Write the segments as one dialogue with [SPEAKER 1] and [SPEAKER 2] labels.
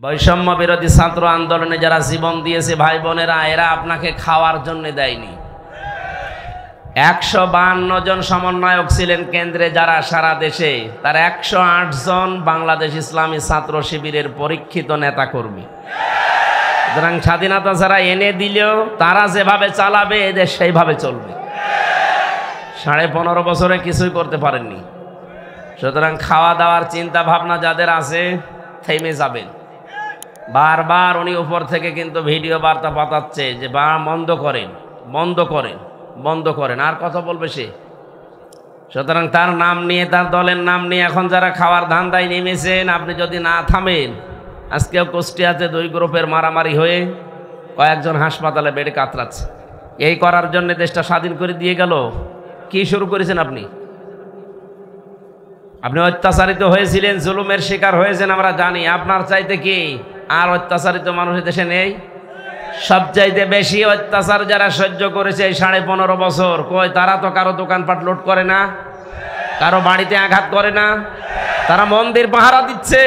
[SPEAKER 1] বৈষম্য বিরোধী ছাত্র আন্দোলনে যারা জীবন দিয়েছে ভাই বোনেরা, এরা আপনাকে খাওয়ার জন্য দেয়নি। 152 জন সমন্বয়ক ছিলেন কেন্দ্রে, যারা সারা দেশে, তার 108 জন বাংলাদেশ ইসলামী ছাত্র শিবিরের পরীক্ষিত নেতাকর্মী। সুতরাং স্বাধীনতা যারা এনে দিলেও তারা যেভাবে চালাবে এদের সেইভাবে চলবে। 15.5 বছরে কিছুই করতে পারেননি। সুতরাং খাওয়া দাওয়ার চিন্তা ভাবনা যাদের আছে থেমে যাবেন। বারবার উনি উপর থেকে কিন্তু ভিডিও বার্তা পাঠাচ্ছে যে বন্ধ করেন, বন্ধ করেন, বন্ধ করেন। আর কথা বলবে সে? সুতরাং তার নাম নিয়ে, তার দলের নাম নিয়ে এখন যারা খাওয়ার ধান্দায় নেমেছেন, আপনি যদি না থামেন, আজকেও কুষ্টিয়াতে 2 গ্রুপের মারামারি হয়ে কয়েকজন হাসপাতালে বেডে কাতরাচ্ছে। এই করার জন্য দেশটা স্বাধীন করে দিয়ে গেল। কি শুরু করেছেন আপনি? আপনি অত্যাচারিত হয়েছিলেন, জুলুমের শিকার হয়েছেন, আমরা জানি। আপনার চাইতে কি আর অত্যাচারিত মানুষ দেশে নেই? সবচাইতে বেশি অত্যাচার যারা সহ্য করেছে এই 15.5 বছর, কই তারা তো কারো দোকানপাট লুট করে না, কারো বাড়িতে আঘাত করে না, তারা মন্দির পাহারা দিচ্ছে।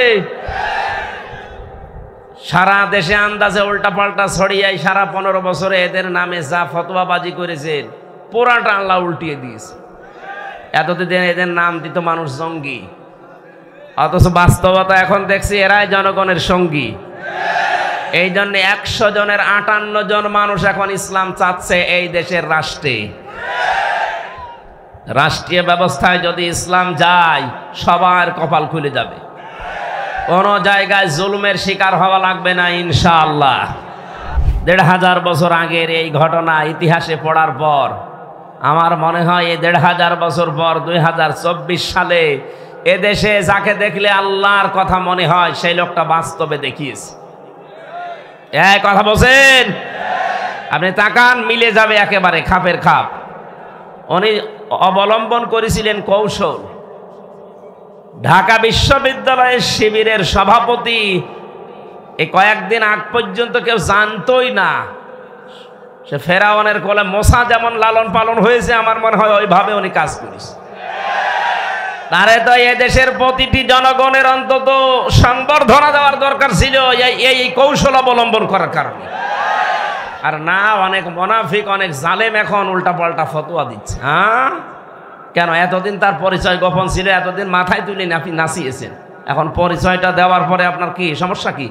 [SPEAKER 1] সারা দেশে আন্দাজে উল্টাপাল্টা ছড়িয়ে সারা 15 বছরে এদের নামে যা ফতোয়াবাজি করেছেন পুরাটা আল্লাহ উল্টিয়ে দিয়েছে। এতদিন এদের নাম দিত মানুষ জঙ্গি, অথচ বাস্তবতা এখন দেখছি এরাই জনগণের সঙ্গী। এই জন্য 100 জনের 58 জন মানুষ এখন ইসলাম চাচ্ছে এই দেশের রাষ্ট্রে। রাষ্ট্রীয় ব্যবস্থায় যদি ইসলাম যায় সবার কপাল খুলে যাবে, কোনো জায়গায় জুলুমের শিকার হওয়া লাগবে না ইনশাআল্লাহ। 1500 বছর আগের এই ঘটনা ইতিহাসে পড়ার পর আমার মনে হয় এই 1500 বছর পর 2024 সালে এদেশে যাকে দেখলে আল্লাহর কথা মনে হয় সেই লোকটা বাস্তবে দেখিয়েছে। এই কথা বলছেন? আপনি তাকান, মিলে যাবে একেবারে খাপের খাপ। উনি অবলম্বন করেছিলেন কৌশল। ঢাকা বিশ্ববিদ্যালয়ের শিবিরের সভাপতি এই কয়েকদিন আগ পর্যন্ত কেউ জানতই না। সে ফেরাউনের কোলে মোসা যেমন লালন পালন হয়েছে, আমার মনে হয় ওইভাবে উনি কাজ করেছে। তারে তো এদেশের প্রতিটি জনগণের অন্তত সংবর্ধনা দেওয়ার দরকার ছিল এই কৌশল অবলম্বন করার কারণে। আর না, অনেক মুনাফিক, অনেক জালেম এখন উল্টাপাল্টা ফতোয়া দিচ্ছে। হ্যাঁ, কেন? এতদিন তার পরিচয় গোপন ছিল, এতদিন মাথায় তুলে আপনি নাচিয়েছেন। এখন পরিচয়টা দেওয়ার পরে আপনার কি সমস্যা? কি?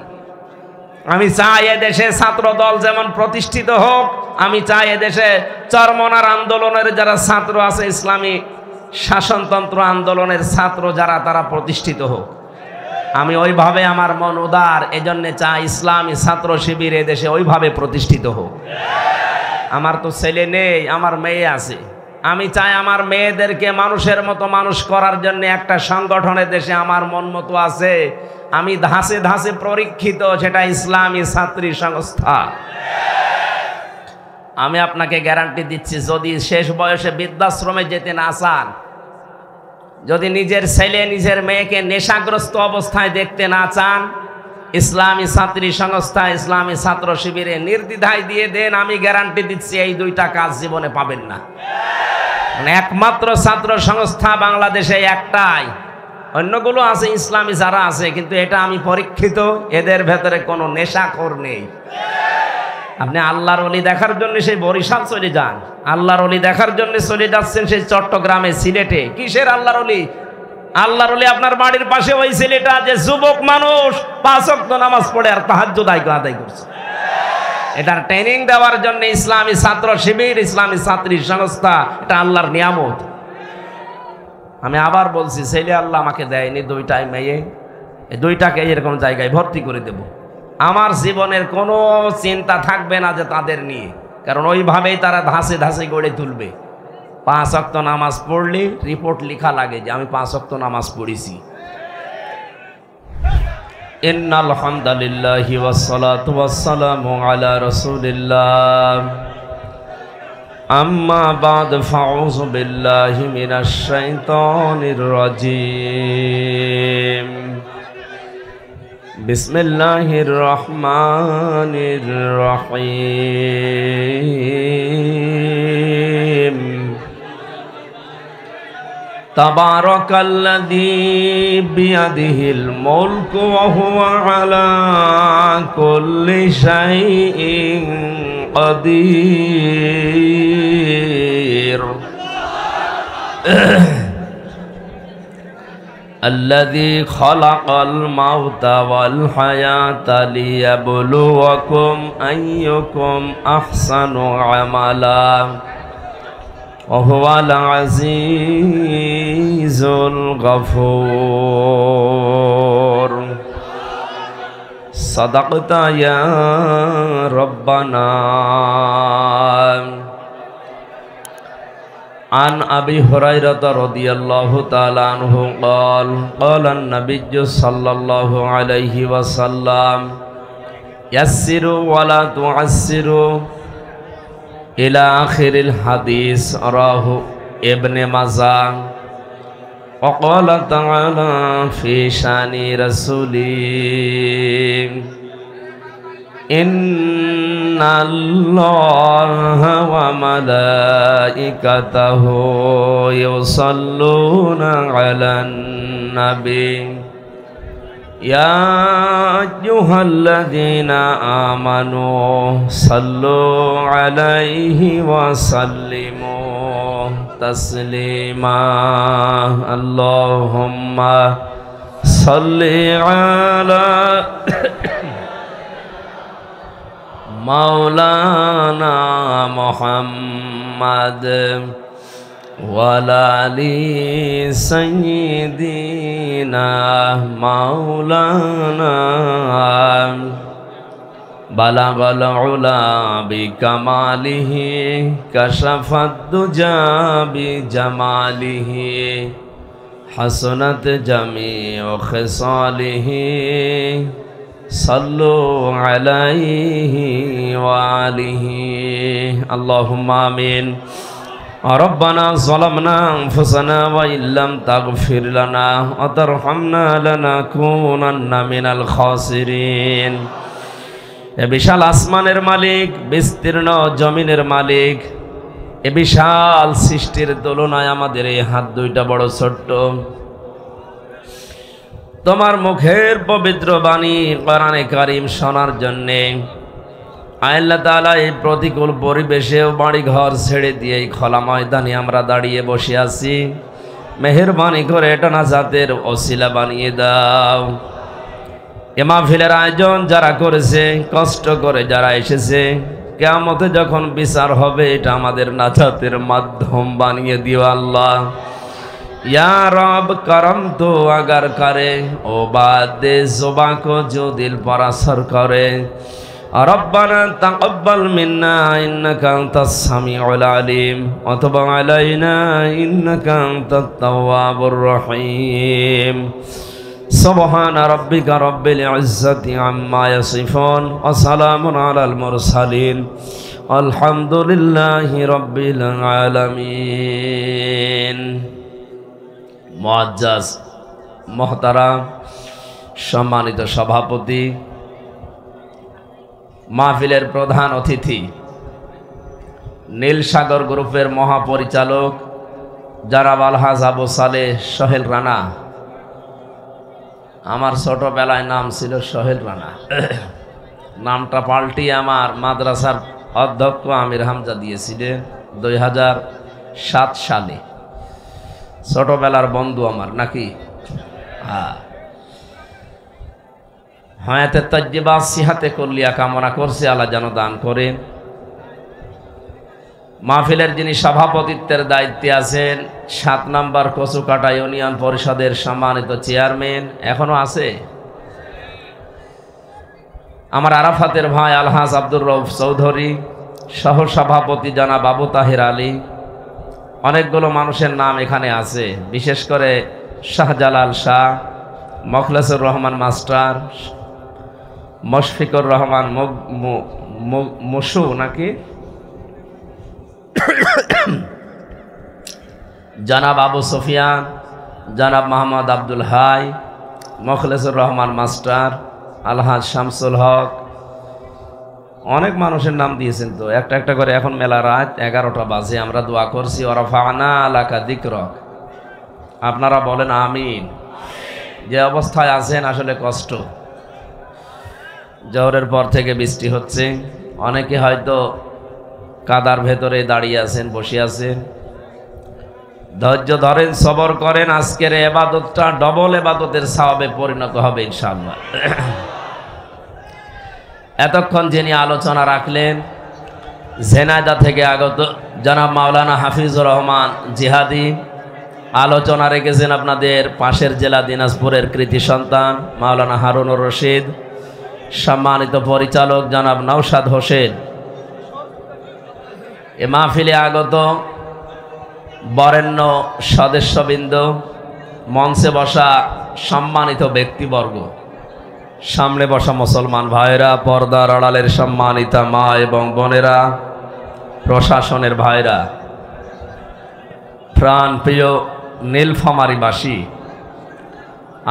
[SPEAKER 1] আমি চাই এদেশে ছাত্র দল যেমন প্রতিষ্ঠিত হোক, আমি চাই এদেশে চরমনার আন্দোলনের যারা ছাত্র আছে, ইসলামী শাসনতন্ত্র আন্দোলনের ছাত্র যারা, তারা প্রতিষ্ঠিত হোক। আমি ওইভাবে, আমার মন উদার, এজন্য চাই ইসলামী ছাত্র শিবির এদেশে ওইভাবে প্রতিষ্ঠিত হোক। আমার তো ছেলে নেই, আমার মেয়ে আছে। আমি চাই আমার মেয়েদেরকে মানুষের মতো মানুষ করার জন্য একটা সংগঠনের দেশে আমার মন মতো আছে, আমি ধাঁচে ধাঁচে পরীক্ষিত, সেটা ইসলামী ছাত্রী সংস্থা। আমি আপনাকে গ্যারান্টি দিচ্ছি, যদি শেষ বয়সে বৃদ্ধাশ্রমে যেতে না চান, যদি নিজের ছেলে নিজের মেয়েকে নেশাগ্রস্ত অবস্থায় দেখতে না চান, ইসলামী ছাত্রী সংস্থা, ইসলামী ছাত্র শিবিরে নির্দ্বিধায় দিয়ে দেন। আমি গ্যারান্টি দিচ্ছি এই 2টা কাজ জীবনে পাবেন না। একমাত্র ছাত্র সংস্থা বাংলাদেশে একটাই, অন্যগুলো আছে ইসলামী যারা আছে, কিন্তু এটা আমি পরীক্ষিত, এদের ভেতরে কোনো নেশাখোর নেই। আপনি আল্লাহর ওলি দেখার জন্য সেই বরিশাল চলে যান, আল্লাহর ওলি দেখার জন্য চলে যাচ্ছেন সেই চট্টগ্রামে, সিলেটে। কিসের আল্লাহর ওলি? আল্লাহর ওলি আপনার বাড়ির পাশে ওই ছেলেটা যে যুবক মানুষ 5 ওয়াক্ত নামাজ পড়ে আর তাহাজ্জুদ আদায় করছে। এটার ট্রেনিং দেওয়ার জন্য ইসলামী ছাত্র শিবির, ইসলামী ছাত্রী সংস্থা, এটা আল্লাহর নিয়ামত। আমি আবার বলছি, ছেলে আল্লাহ আমাকে দেয়নি, 2টাই মেয়ে, এই 2টাকে এরকম জায়গায় ভর্তি করে দেব। আমার জীবনের কোনো চিন্তা থাকবে না যে তাদের নিয়ে, কারণ ওইভাবেই তারা ধাঁচে ধাঁচে গড়ে তুলবে। 5 ওয়াক্ত নামাজ পড়লে রিপোর্ট লেখা লাগে যে আমি 5 ওয়াক্ত নামাজ পড়েছি। ইন্নাল হামদালিল্লাহি ওয়াসসালাতু ওয়াসসালামু আলা রাসূলিল্লাহ, আম্মা বাদ, ফাউযু বিল্লাহি মিনাশ শাইতানির রাজীম। বিসমিল্লাহির রহমানির রহিম। তাবারাকাল্লাযী বিয়াদিহিল মুলকু ওয়া হুয়া আলা কুল্লি শাইইন কাদির। الذي خلق الموت والحياة ليبلوكم أيكم أحسن عملا وهو العزيز الغفور صدقت يا ربنا عن أبي هريرة رضي الله تعالى عنه قال قال النبي صلى الله عليه وسلم يسروا ولا تعسروا إلى آخر الحديث رواه ابن ماجه وقال تعالى في شان رسوله إن الله وملائكته يصلون على النبي يا أيها الذين آمنوا صلوا عليه وسلموا تسليما اللهم صل على مولانا محمد وعلى آل سيدنا مولانا بلغ العلا بكماله كشف الدجى بجماله حسنت جميع خصاله صلوا عليه وآله اللهم آمين ربنا ظلمنا أنفسنا وإن لم تغفر لنا وترحمنا لنكونن من الخاسرين এ বিশাল আসমানের মালিক, বিস্তীর্ণ জমিনের মালিক, এ বিশাল সৃষ্টির তুলনায় আমাদের এই হাত দুইটা বড় ছোট্ট। তোমার মুখের পবিত্র বাণী কোরআনে কারীম শোনার জন্যে আল্লাহ তাআলা এই প্রতিকূল পরিবেশেও বাড়ি ঘর ছেড়ে দিয়ে এই খোলা ময়দানে আমরা দাঁড়িয়ে বসে আছি। মেহেরবানি করে এটা নাজাতের ওসিলা বানিয়ে দাও। এ মাহফিলের আয়োজন যারা করেছে, কষ্ট করে যারা এসেছে, কিয়ামতে যখন বিচার হবে এটা আমাদের নাজাতের মাধ্যম বানিয়ে দিও আল্লাহ। या रब करम तो अगर करे ओ बात जुबा को जो दिल पर असर करे रब्बना तक़ब्बल मिन्ना इन्नका अंतस समीउल अलीम व तुब अलैना इन्नका अंतत तव्वाबुर रहीम सुब्हान रब्बिका रब्बिल इज्जति अम्मा यसिफून व सलामुन अलल मुरसलीन अल्हम्दुलिल्लाहि रब्बिल आलामीन। মুআজ্জাজ মুহতারাম সম্মানিত সভাপতি, মাহফিলের প্রধান অতিথি, নীলসাগর গ্রুপের মহাপরিচালক জনাব আলহাজ আবু সালেহ সোহেল রানা। আমার ছোটবেলায় নাম ছিল সোহেল রানা, নামটা পাল্টিয়ে আমার মাদ্রাসার অধ্যক্ষ আমির হামজা দিয়েছিলেন 2007 সালে। ছোটবেলার বন্ধু আমার নাকি? হায়াতে তাজ্জিবা সিহাতে কুল্লিয়া কামনা করছে, আল্লাহ যেন দান করেন। মাহফিলের যিনি সভাপতিত্বের দায়িত্বে আছেন 7 নম্বর কচুকাটা ইউনিয়ন পরিষদের সম্মানিত চেয়ারম্যান, এখনো আছে আমার আরাফাতের ভাই আলহাজ আব্দুর রউফ চৌধুরী, সহ সভাপতি জনাব আবু তাহের আলী, অনেকগুলো মানুষের নাম এখানে আছে, বিশেষ করে শাহজালাল শাহ, মখলেসুর রহমান মাস্টার, মুশফিকুর রহমান মুসু নাকি, জনাব আবু সুফিয়ান, জনাব মোহাম্মদ আব্দুল হাই, মখলেসুর রহমান মাস্টার, আলহাজ শামসুল হক, অনেক মানুষের নাম দিয়েছেন। তো একটা একটা করে এখন মেলা রাত 11টা বাজে, আমরা দোয়া করছি ওয়ারাফা'না লাকা যিকরাক, আপনারা বলেন আমিন। যে অবস্থায় আছেন আসলে কষ্ট। জোহরের পর থেকে বৃষ্টি হচ্ছে, অনেকে হয়তো কাদার ভেতরে দাঁড়িয়ে আছেন, বসে আছেন। ধৈর্য ধরেন, সবর করেন, আজকের ইবাদতটা ডবল ইবাদতের সওয়াবে পরিণত হবে ইনশাআল্লাহ। এতক্ষণ যিনি আলোচনা রাখলেন ঝিনাইদহ থেকে আগত জনাব মাওলানা হাফিজুর রহমান জিহাদি, আলোচনা রেখেছেন আপনাদের পাশের জেলা দিনাজপুরের কৃতি সন্তান মাওলানা হারুনুর রশিদ, সম্মানিত পরিচালক জনাব নওশাদ হোসেন। এ মাহফিলে আগত বরেণ্য সদস্যবৃন্দ, মঞ্চে বসা সম্মানিত ব্যক্তিবর্গ, সামনে বসা মুসলমান ভাইরা, পর্দার আড়ালের সম্মানিতা মা এবং বোনেরা, প্রশাসনের ভাইরা, প্রাণ প্রিয় নীলফামারীবাসী,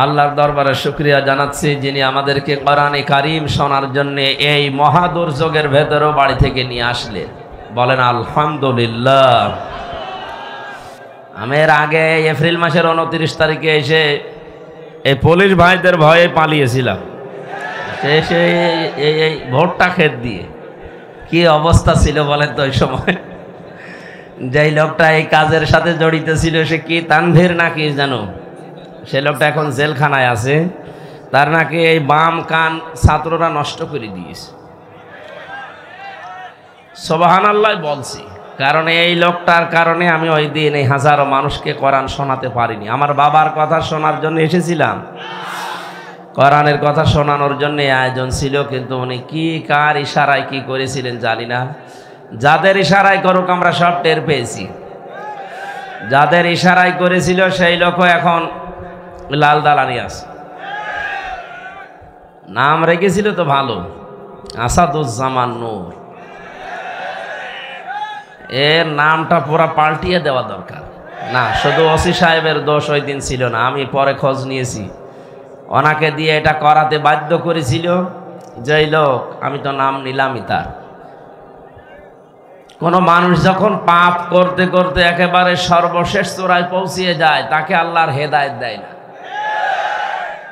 [SPEAKER 1] আল্লাহর দরবারে শুকরিয়া জানাচ্ছি যিনি আমাদেরকে কোরআনে কারীম শোনার জন্য এই মহাদুর্যোগের ভেতরেও বাড়ি থেকে নিয়ে আসলেন। বলেন আলহামদুলিল্লাহ। আমি এর আগে এপ্রিল মাসের 29 তারিখে এসে এই পুলিশ ভাইদের ভয়ে পালিয়েছিলাম। সে এই ভোটটা খেত দিয়ে কি অবস্থা ছিল বলেন তো ওই সময়। যেই লোকটা এই কাজের সাথে জড়িত ছিল সে কি তানভীর নাকি জানো, সে লোকটা এখন জেলখানায় আছে। তার নাকি এই বাম কান ছাত্ররা নষ্ট করে দিয়েছে। সুবহানাল্লাহ বলছি, কারণ এই লোকটার কারণে আমি ওই দিন এই হাজারো মানুষকে কোরআন শোনাতে পারিনি। আমার বাবার কথা শোনার জন্য এসেছিলাম, কোরআনের কথা শোনানোর জন্য আয়োজন ছিল, কিন্তু উনি কি কার ইশারায় কি করেছিলেন জানি না। যাদের ইশারায় করুক আমরা সব টের পেয়েছি। যাদের ইশারায় করেছিল সেই লোক এখন লাল দালানি আছে। নাম রেখেছিল তো ভালো, আসাদুজ্জামান নূর। এর নামটা পুরা পাল্টিয়ে দেওয়া দরকার। না, শুধু ওসি সাহেবের দোষ ওই দিন ছিল না, আমি পরে খোঁজ নিয়েছি। ওনাকে দিয়ে এটা করাতে বাধ্য করেছিল যেই লোক, আমি তো নাম নিলামই তার। কোনো মানুষ যখন পাপ করতে করতে একেবারে সর্বশেষ চূড়ায় পৌঁছিয়ে যায়, তাকে আল্লাহর হেদায়েত দেয় না।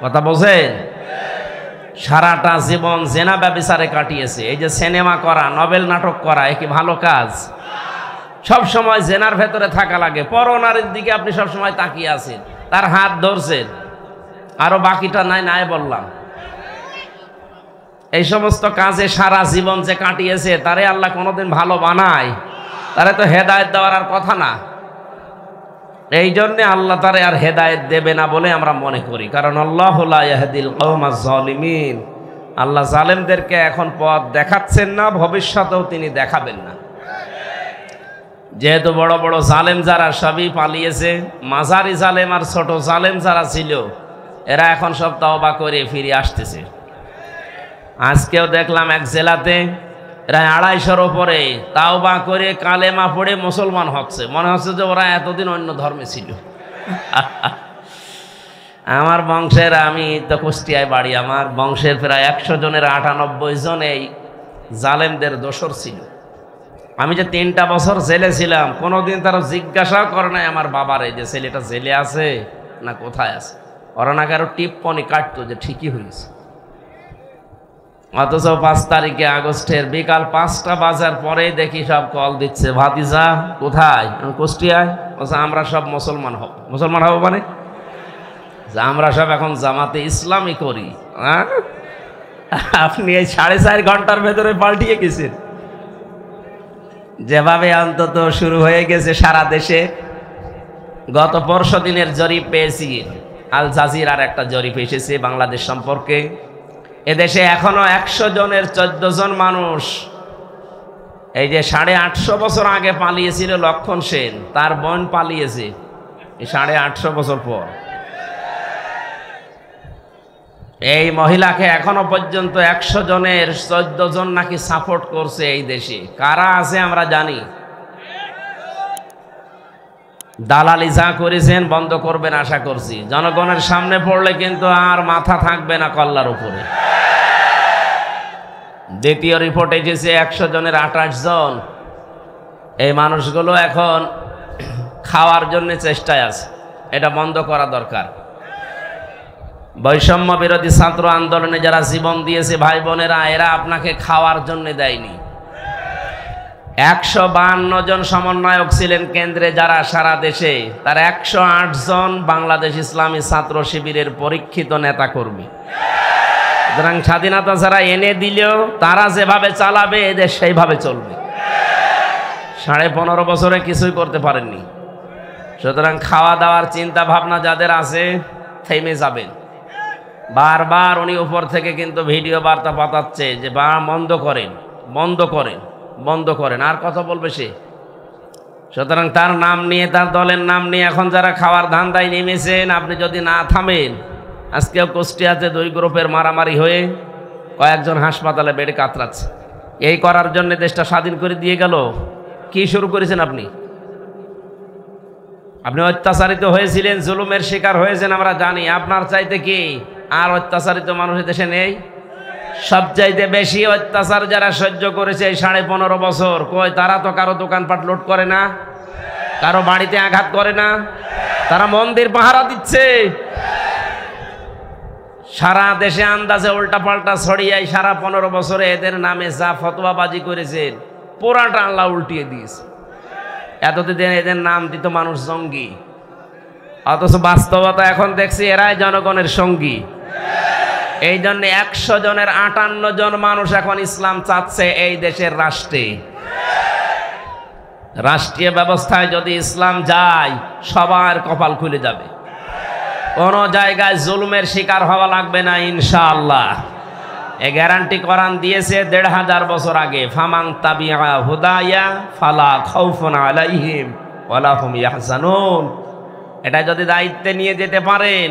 [SPEAKER 1] কথা বোঝেন? সারাটা জীবন জেনা ব্যভিচারে কাটিয়েছে। এই যে সিনেমা করা, নভেল নাটক করা, এ কি ভালো কাজ? সব সময় জেনার ভেতরে থাকা লাগে। পরনারীর দিকে আপনি সব সময় তাকিয়ে আছেন, তার হাত ধরছেন, আরো বাকিটা নাই বললাম। এই সমস্ত কাজে সারা জীবন যে কাটিয়েছে তারে আল্লাহ কোনোদিন ভালো বানায়? তারে তো হেদায়েত দেওয়ার আর কথা না। এই জন্যে আল্লাহ তারে আর হেদায়েত দেবে না বলে আমরা মনে করি, কারণ আল্লাহু লা ইয়াহদিল কওমাজ জালিমিন। আল্লাহ জালেমদেরকে এখন পথ দেখাচ্ছেন না, ভবিষ্যতেও তিনি দেখাবেন না। যেহেতু বড় বড় জালেম যারা সবই পালিয়েছে, মাঝারি জালেম আর ছোট জালেম যারা ছিল এরা এখন সব তওবা করে ফিরে আসতেছে। আজকেও দেখলাম এক জেলাতে প্রায় 250-র উপরে তাওবা করে কালেমা পড়ে মুসলমান হচ্ছে। মনে হচ্ছে যে ওরা এতদিন অন্য ধর্মে ছিল। আমার বংশের, আমি তো কুষ্টিয়ায় বাড়ি, আমার বংশের প্রায় 100 জনের 98 জন এই জালেমদের দোসর ছিল। আমি যে 3টা বছর জেলে ছিলাম, কোনোদিন তারা জিজ্ঞাসাও করে নাই আমার বাবারে যে ছেলেটা জেলে আছে না কোথায় আছে। ওরা না কারো টিপ্পনি কাটতো যে ঠিকই হয়েছে। অথচ 5 তারিখে আগস্টের বিকাল 5টা বাজার পরে দেখি সব কল দিচ্ছে, ভাতিজা কোথায়? কুষ্টিয়ায়। আমরা সব মুসলমান হব। মুসলমান হব মানে আমরা সব এখন জামাতে ইসলামই করি। আপনি এই 4.5 ঘন্টার ভেতরে পাল্টিয়ে গেছেন। যেভাবে অন্তত শুরু হয়ে গেছে সারা দেশে। গত পরশু দিনের জরিপ পেয়েছি, আল জাজিরার একটা জরিপ এসেছে বাংলাদেশ সম্পর্কে। এদেশে এখনো 100 জনের 14 জন মানুষ, এই যে 850 বছর আগে পালিয়েছিল লক্ষণ সেন, তার বোন পালিয়েছে 850 বছর পর। এই মহিলাকে এখনো পর্যন্ত 100 জনের 14 জন নাকি সাপোর্ট করছে এই দেশে। কারা আছে আমরা জানি। দালালি যা করেছেন বন্ধ করবেন আশা করছি। জনগণের সামনে পড়লে কিন্তু আর মাথা থাকবে না কল্লার উপরে। দ্বিতীয় রিপোর্ট এসেছে 100 জনের 28 জন। এই মানুষগুলো এখন খাওয়ার জন্য চেষ্টায় আছে। এটা বন্ধ করা দরকার। বৈষম্য বিরোধী ছাত্র আন্দোলনে যারা জীবন দিয়েছে ভাই বোনেরা, এরা আপনাকে খাওয়ার জন্য দেয়নি। 152 জন সমন্বয়ক ছিলেন কেন্দ্রে যারা সারা দেশে, তার 108 জন বাংলাদেশ ইসলামী ছাত্র শিবিরের পরীক্ষিত নেতা কর্মী। সুতরাং স্বাধীনতা যারা এনে দিলেও তারা যেভাবে চালাবে এদের সেইভাবে চলবে। 15.5 বছরে কিছুই করতে পারেননি। সুতরাং খাওয়া দাওয়ার চিন্তা ভাবনা যাদের আছে থেমে যাবেন। বারবার উনি উপর থেকে কিন্তু ভিডিও বার্তা পাঠাচ্ছে যে বন্ধ করেন, বন্ধ করেন, বন্ধ করেন। আর কথা বলবে সে? সুতরাং তার নাম নিয়ে, তার দলের নাম নিয়ে এখন যারা খাওয়ার ধান্দায় নেমেছেন, আপনি যদি না থামেন, আজকেও কুষ্টিয়াতে 2 গ্রুপের মারামারি হয়ে কয়েকজন হাসপাতালে বেডে কাতরাচ্ছে। এই করার জন্য দেশটা স্বাধীন করে দিয়ে গেল। কি শুরু করেছেন আপনি? আপনি অত্যাচারিত হয়েছিলেন, জুলুমের শিকার হয়েছেন, আমরা জানি। আপনার চাইতে কি আর অত্যাচারিত মানুষ দেশে নেই? সবচাইতে বেশি অত্যাচার যারা সহ্য করেছে এই 15.5 বছর, কই তারা তো কারো দোকানপাট লুট করে না, কারো বাড়িতে আঘাত করে না, তারা মন্দির পাহারা দিচ্ছে। সারা দেশে আন্দাজে উল্টাপাল্টা ছড়িয়ে সারা 15 বছরে এদের নামে যা ফতোয়াবাজি করেছেন পুরাটা আল্লাহ উল্টিয়ে দিয়েছে। এতদিন এদের নাম দিত মানুষ জঙ্গি, অথচ বাস্তবতা এখন দেখছি এরাই জনগণের সঙ্গী। এই জন্য 100 জনের 58 জন মানুষ এখন ইসলাম চাচ্ছে এই দেশের রাষ্ট্রে। রাষ্ট্রীয় ব্যবস্থায় যদি ইসলাম যায় সবার কপাল খুলে যাবে। কোন জায়গায় জুলুমের শিকার হওয়া লাগবে না ইনশাআল্লাহ। এই গ্যারান্টি কোরআন দিয়েছে 1500 বছর আগে। ফামান তাবিআ হুদায়া ফালা খাউফুন আলাইহিম ওয়ালা হুম ইয়াহজানুন। এটা যদি দায়িত্বে নিয়ে যেতে পারেন,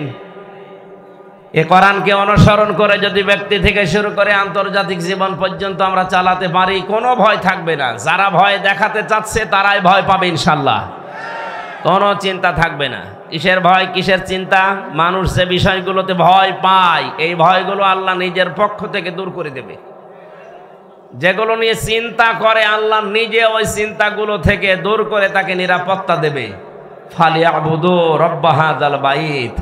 [SPEAKER 1] এ কোরআনকে অনুসরণ করে যদি ব্যক্তি থেকে শুরু করে আন্তর্জাতিক জীবন পর্যন্ত আমরা চালাতে পারি, কোনো ভয় থাকবে না। যারা ভয় দেখাতে চাচ্ছে তারাই ভয় পাবে ইনশাআল্লাহ। কোনো চিন্তা থাকবে না। কিসের ভয়, কিসের চিন্তা? মানুষ যে বিষয়গুলোতে ভয় পায়, এই ভয়গুলো আল্লাহ নিজের পক্ষ থেকে দূর করে দেবে। যেগুলো নিয়ে চিন্তা করে আল্লাহ নিজে ওই চিন্তাগুলো থেকে দূর করে তাকে নিরাপত্তা দেবে। ফালিয়াবুদু রাব্ব হাযাল বাইত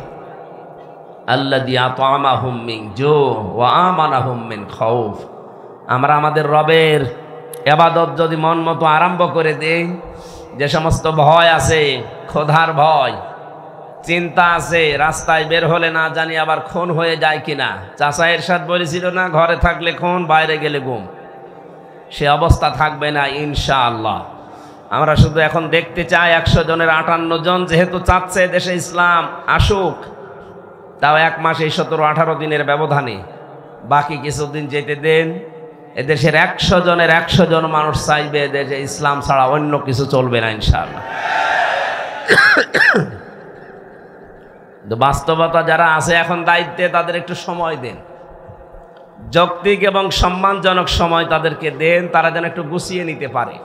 [SPEAKER 1] আল্লাযী আত'আমাহুম মিন জু ওয়া আমানাহুম মিন খাউফ। আমরা আমাদের রবের ইবাদত যদি মন মতো আরম্ভ করে দেই, যে সমস্ত ভয় আছে, ক্ষুধার ভয়, চিন্তা আছে, রাস্তায় বের হলে না জানি আবার খুন হয়ে যায় কিনা। চাচা এরশাদ বলেছিল না, ঘরে থাকলে খুন, বাইরে গেলে গুম। সে অবস্থা থাকবে না ইনশাআল্লাহ। আমরা শুধু এখন দেখতে চাই 100 জনের 58 জন যেহেতু চাচ্ছে দেশে ইসলাম আসুক, তাও 1 মাস এই 17-18 দিনের ব্যবধানে, বাকি কিছুদিন যেতে দেন। এদেশের 100 জনের 100 জন মানুষ চাইবে দেশে ইসলাম ছাড়া অন্য কিছু চলবে না ইনশাআল্লাহ। বাস্তবতা যারা আছে এখন দায়িত্বে, তাদের একটু সময় দেন, যৌক্তিক এবং সম্মানজনক সময় তাদেরকে দেন, তারা যেন একটু গুছিয়ে নিতে পারে।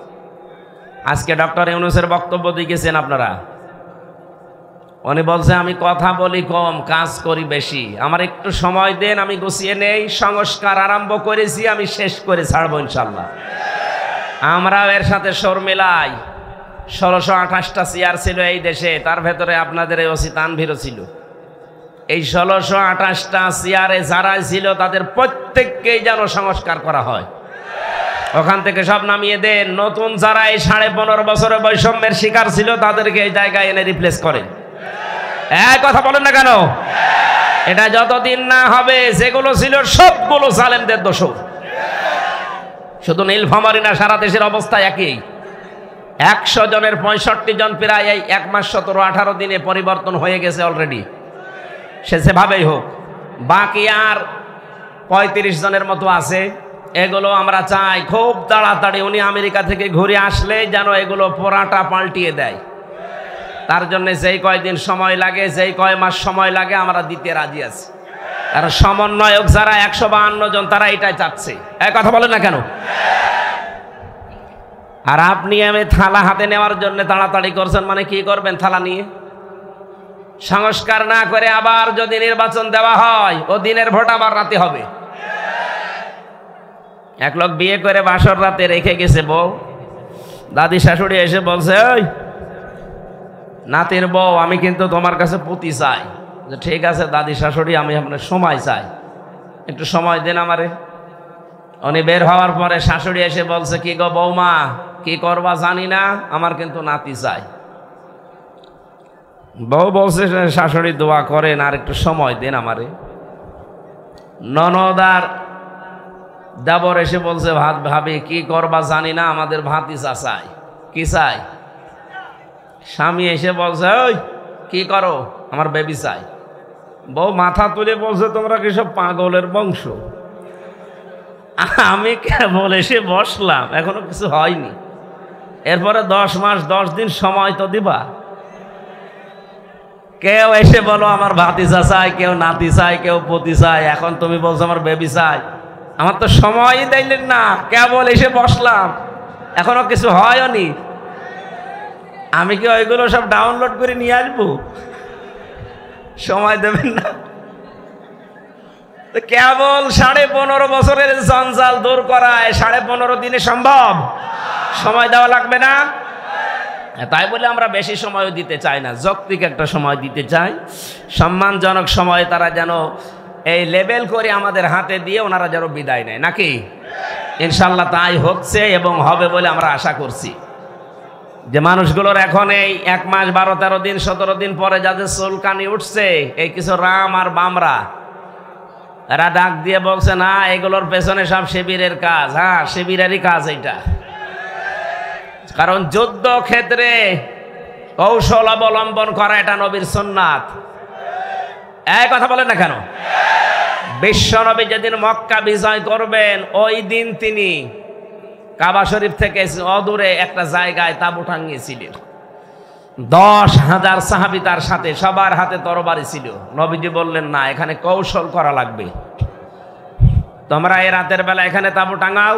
[SPEAKER 1] আজকে ডক্টর ইউনূসের বক্তব্য দেখেছেন আপনারা, উনি বলছে আমি কথা বলি কম, কাজ করি বেশি, আমার একটু সময় দেন, আমি গুছিয়ে নেই। সংস্কার আরম্ভ করেছি, আমি শেষ করে ছাড়বো ইনশাল্লাহ। আমরাও এর সাথে সর মেলাই। 1628টা চেয়ার ছিল এই দেশে, তার ভেতরে আপনাদের এই ওসি তানভীরও ছিল। এই 1628টা চেয়ারে যারা ছিল তাদের প্রত্যেককেই যেন সংস্কার করা হয়। ওখান থেকে সব নামিয়ে দেন। নতুন যারা এই 15.5 বছরে বৈষম্যের শিকার ছিল তাদেরকে এই জায়গায় এনে রিপ্লেস করেন। এক কথা বলেন না কেন? এটা যতদিন না হবে যেগুলো ছিল সবগুলো জালেমদের দোষ। শুধু নীলফামারী না, সারা দেশের অবস্থা একই। 100 জনের 65 জন প্রায় এই 1 মাস 17-18 দিনে পরিবর্তন হয়ে গেছে অলরেডি। সে যেভাবেই হোক, বাকি আর 35 জনের মতো আছে। এগুলো আমরা চাই খুব তাড়াতাড়ি উনি আমেরিকা থেকে ঘুরে আসলে যেন এগুলো পোড়াটা পাল্টিয়ে দেয়। তার জন্য যেই কয়দিন সময় লাগে, যেই কয় মাস সময় লাগে আমরা দিতে রাজি আছি। কারণ সমন্বয়ক যারা 152 জন তারা এটাই চাচ্ছে। এক কথা বলেন না কেন? আর আপনি আমি থালা হাতে নেওয়ার জন্য তাড়াতাড়ি করছেন, মানে কি করবেন থালা নিয়ে? সংস্কার না করে আবার যদি নির্বাচন দেওয়া হয়, ও দিনের ভোট আবার রাতে হবে। এক লোক বিয়ে করে বাসর রাতে রেখে গেছে বউ, দাদি শাশুড়ি এসে বলছে, ওই নাতির বউ, আমি কিন্তু তোমার কাছে পুতি চাই। যে ঠিক আছে দাদি শাশুড়ি, আমি আপনার সময় চাই, একটু সময় দেন আমারে। উনি বের হওয়ার পরে শাশুড়ি এসে বলছে, কি গো বৌমা, কি করবা জানি না, আমার কিন্তু নাতি চাই। বউ বলছে, শাশুড়ি দোয়া করেন, আর একটু সময় দেন আমারে। ননদ আর দেবর এসে বলছে, ভাবি কি করবা জানি না, আমাদের ভাতিজা চাই। কি চাই? স্বামী এসে বলছে, ওই কি করো, আমার বেবি চাই। বউ মাথা তুলে বলছে, তোমরা কি সব পাগলের বংশ? আমি কেবল এসে বসলাম, এখনো কিছু হয়নি, এরপরে 10 মাস 10 দিন সময় তো দিবা। কেউ এসে বলো আমার ভাতিজা চাই, কেউ নাতি চাই, কেউ পতি চাই, এখন তুমি বলছো আমার বেবি চাই। আমার তো সময়ই দিলেন না, কেবল এসে বসলাম, এখনো কিছু হয়নি। আমি কি ওইগুলো সব ডাউনলোড করে নিয়ে আসবো? সময় দেবেন না? কেবল 15.5 বছরের জঞ্জাল দূর করায় 15.5 দিনে সম্ভব? সময় দেওয়া লাগবে না? তাই বলে আমরা বেশি সময় দিতে চাই না, যৌক্তিক একটা সময় দিতে চাই, সম্মানজনক সময় তারা যেন এই লেবেল করে আমাদের হাতে দিয়ে ওনারা যেন বিদায় নেয়, নাকি? ইনশাল্লাহ তাই হচ্ছে এবং হবে বলে আমরা আশা করছি। যে মানুষগুলোর এখন এই 1 মাস 12-13 দিন 17 দিন পরে যাদের চুলকানি উঠছে, এই কিছু রাম আর বামরা, এরা ডাক দিয়ে বলছে, না এগুলোর পেছনে সব শিবিরের কাজ। হ্যাঁ, শিবিরেরই কাজ এটা। কারণ যুদ্ধ ক্ষেত্রে কৌশল অবলম্বন করা এটা নবীর সুন্নাত। এই কথা বলেন না কেন? বিশ্বনবী যেদিন মক্কা বিজয় করবেন, ওই দিন তিনি কাবা শরীফ থেকে অদূরে একটা জায়গায় তাঁবু টাঙিয়েছিলেন। 10,000 সাহাবী তার সাথে, সবার হাতে তরবারি ছিল। নবীজি বললেন, না এখানে কৌশল করা লাগবে, তোমরা এই রাতের বেলা এখানে তাঁবু টাঙাও,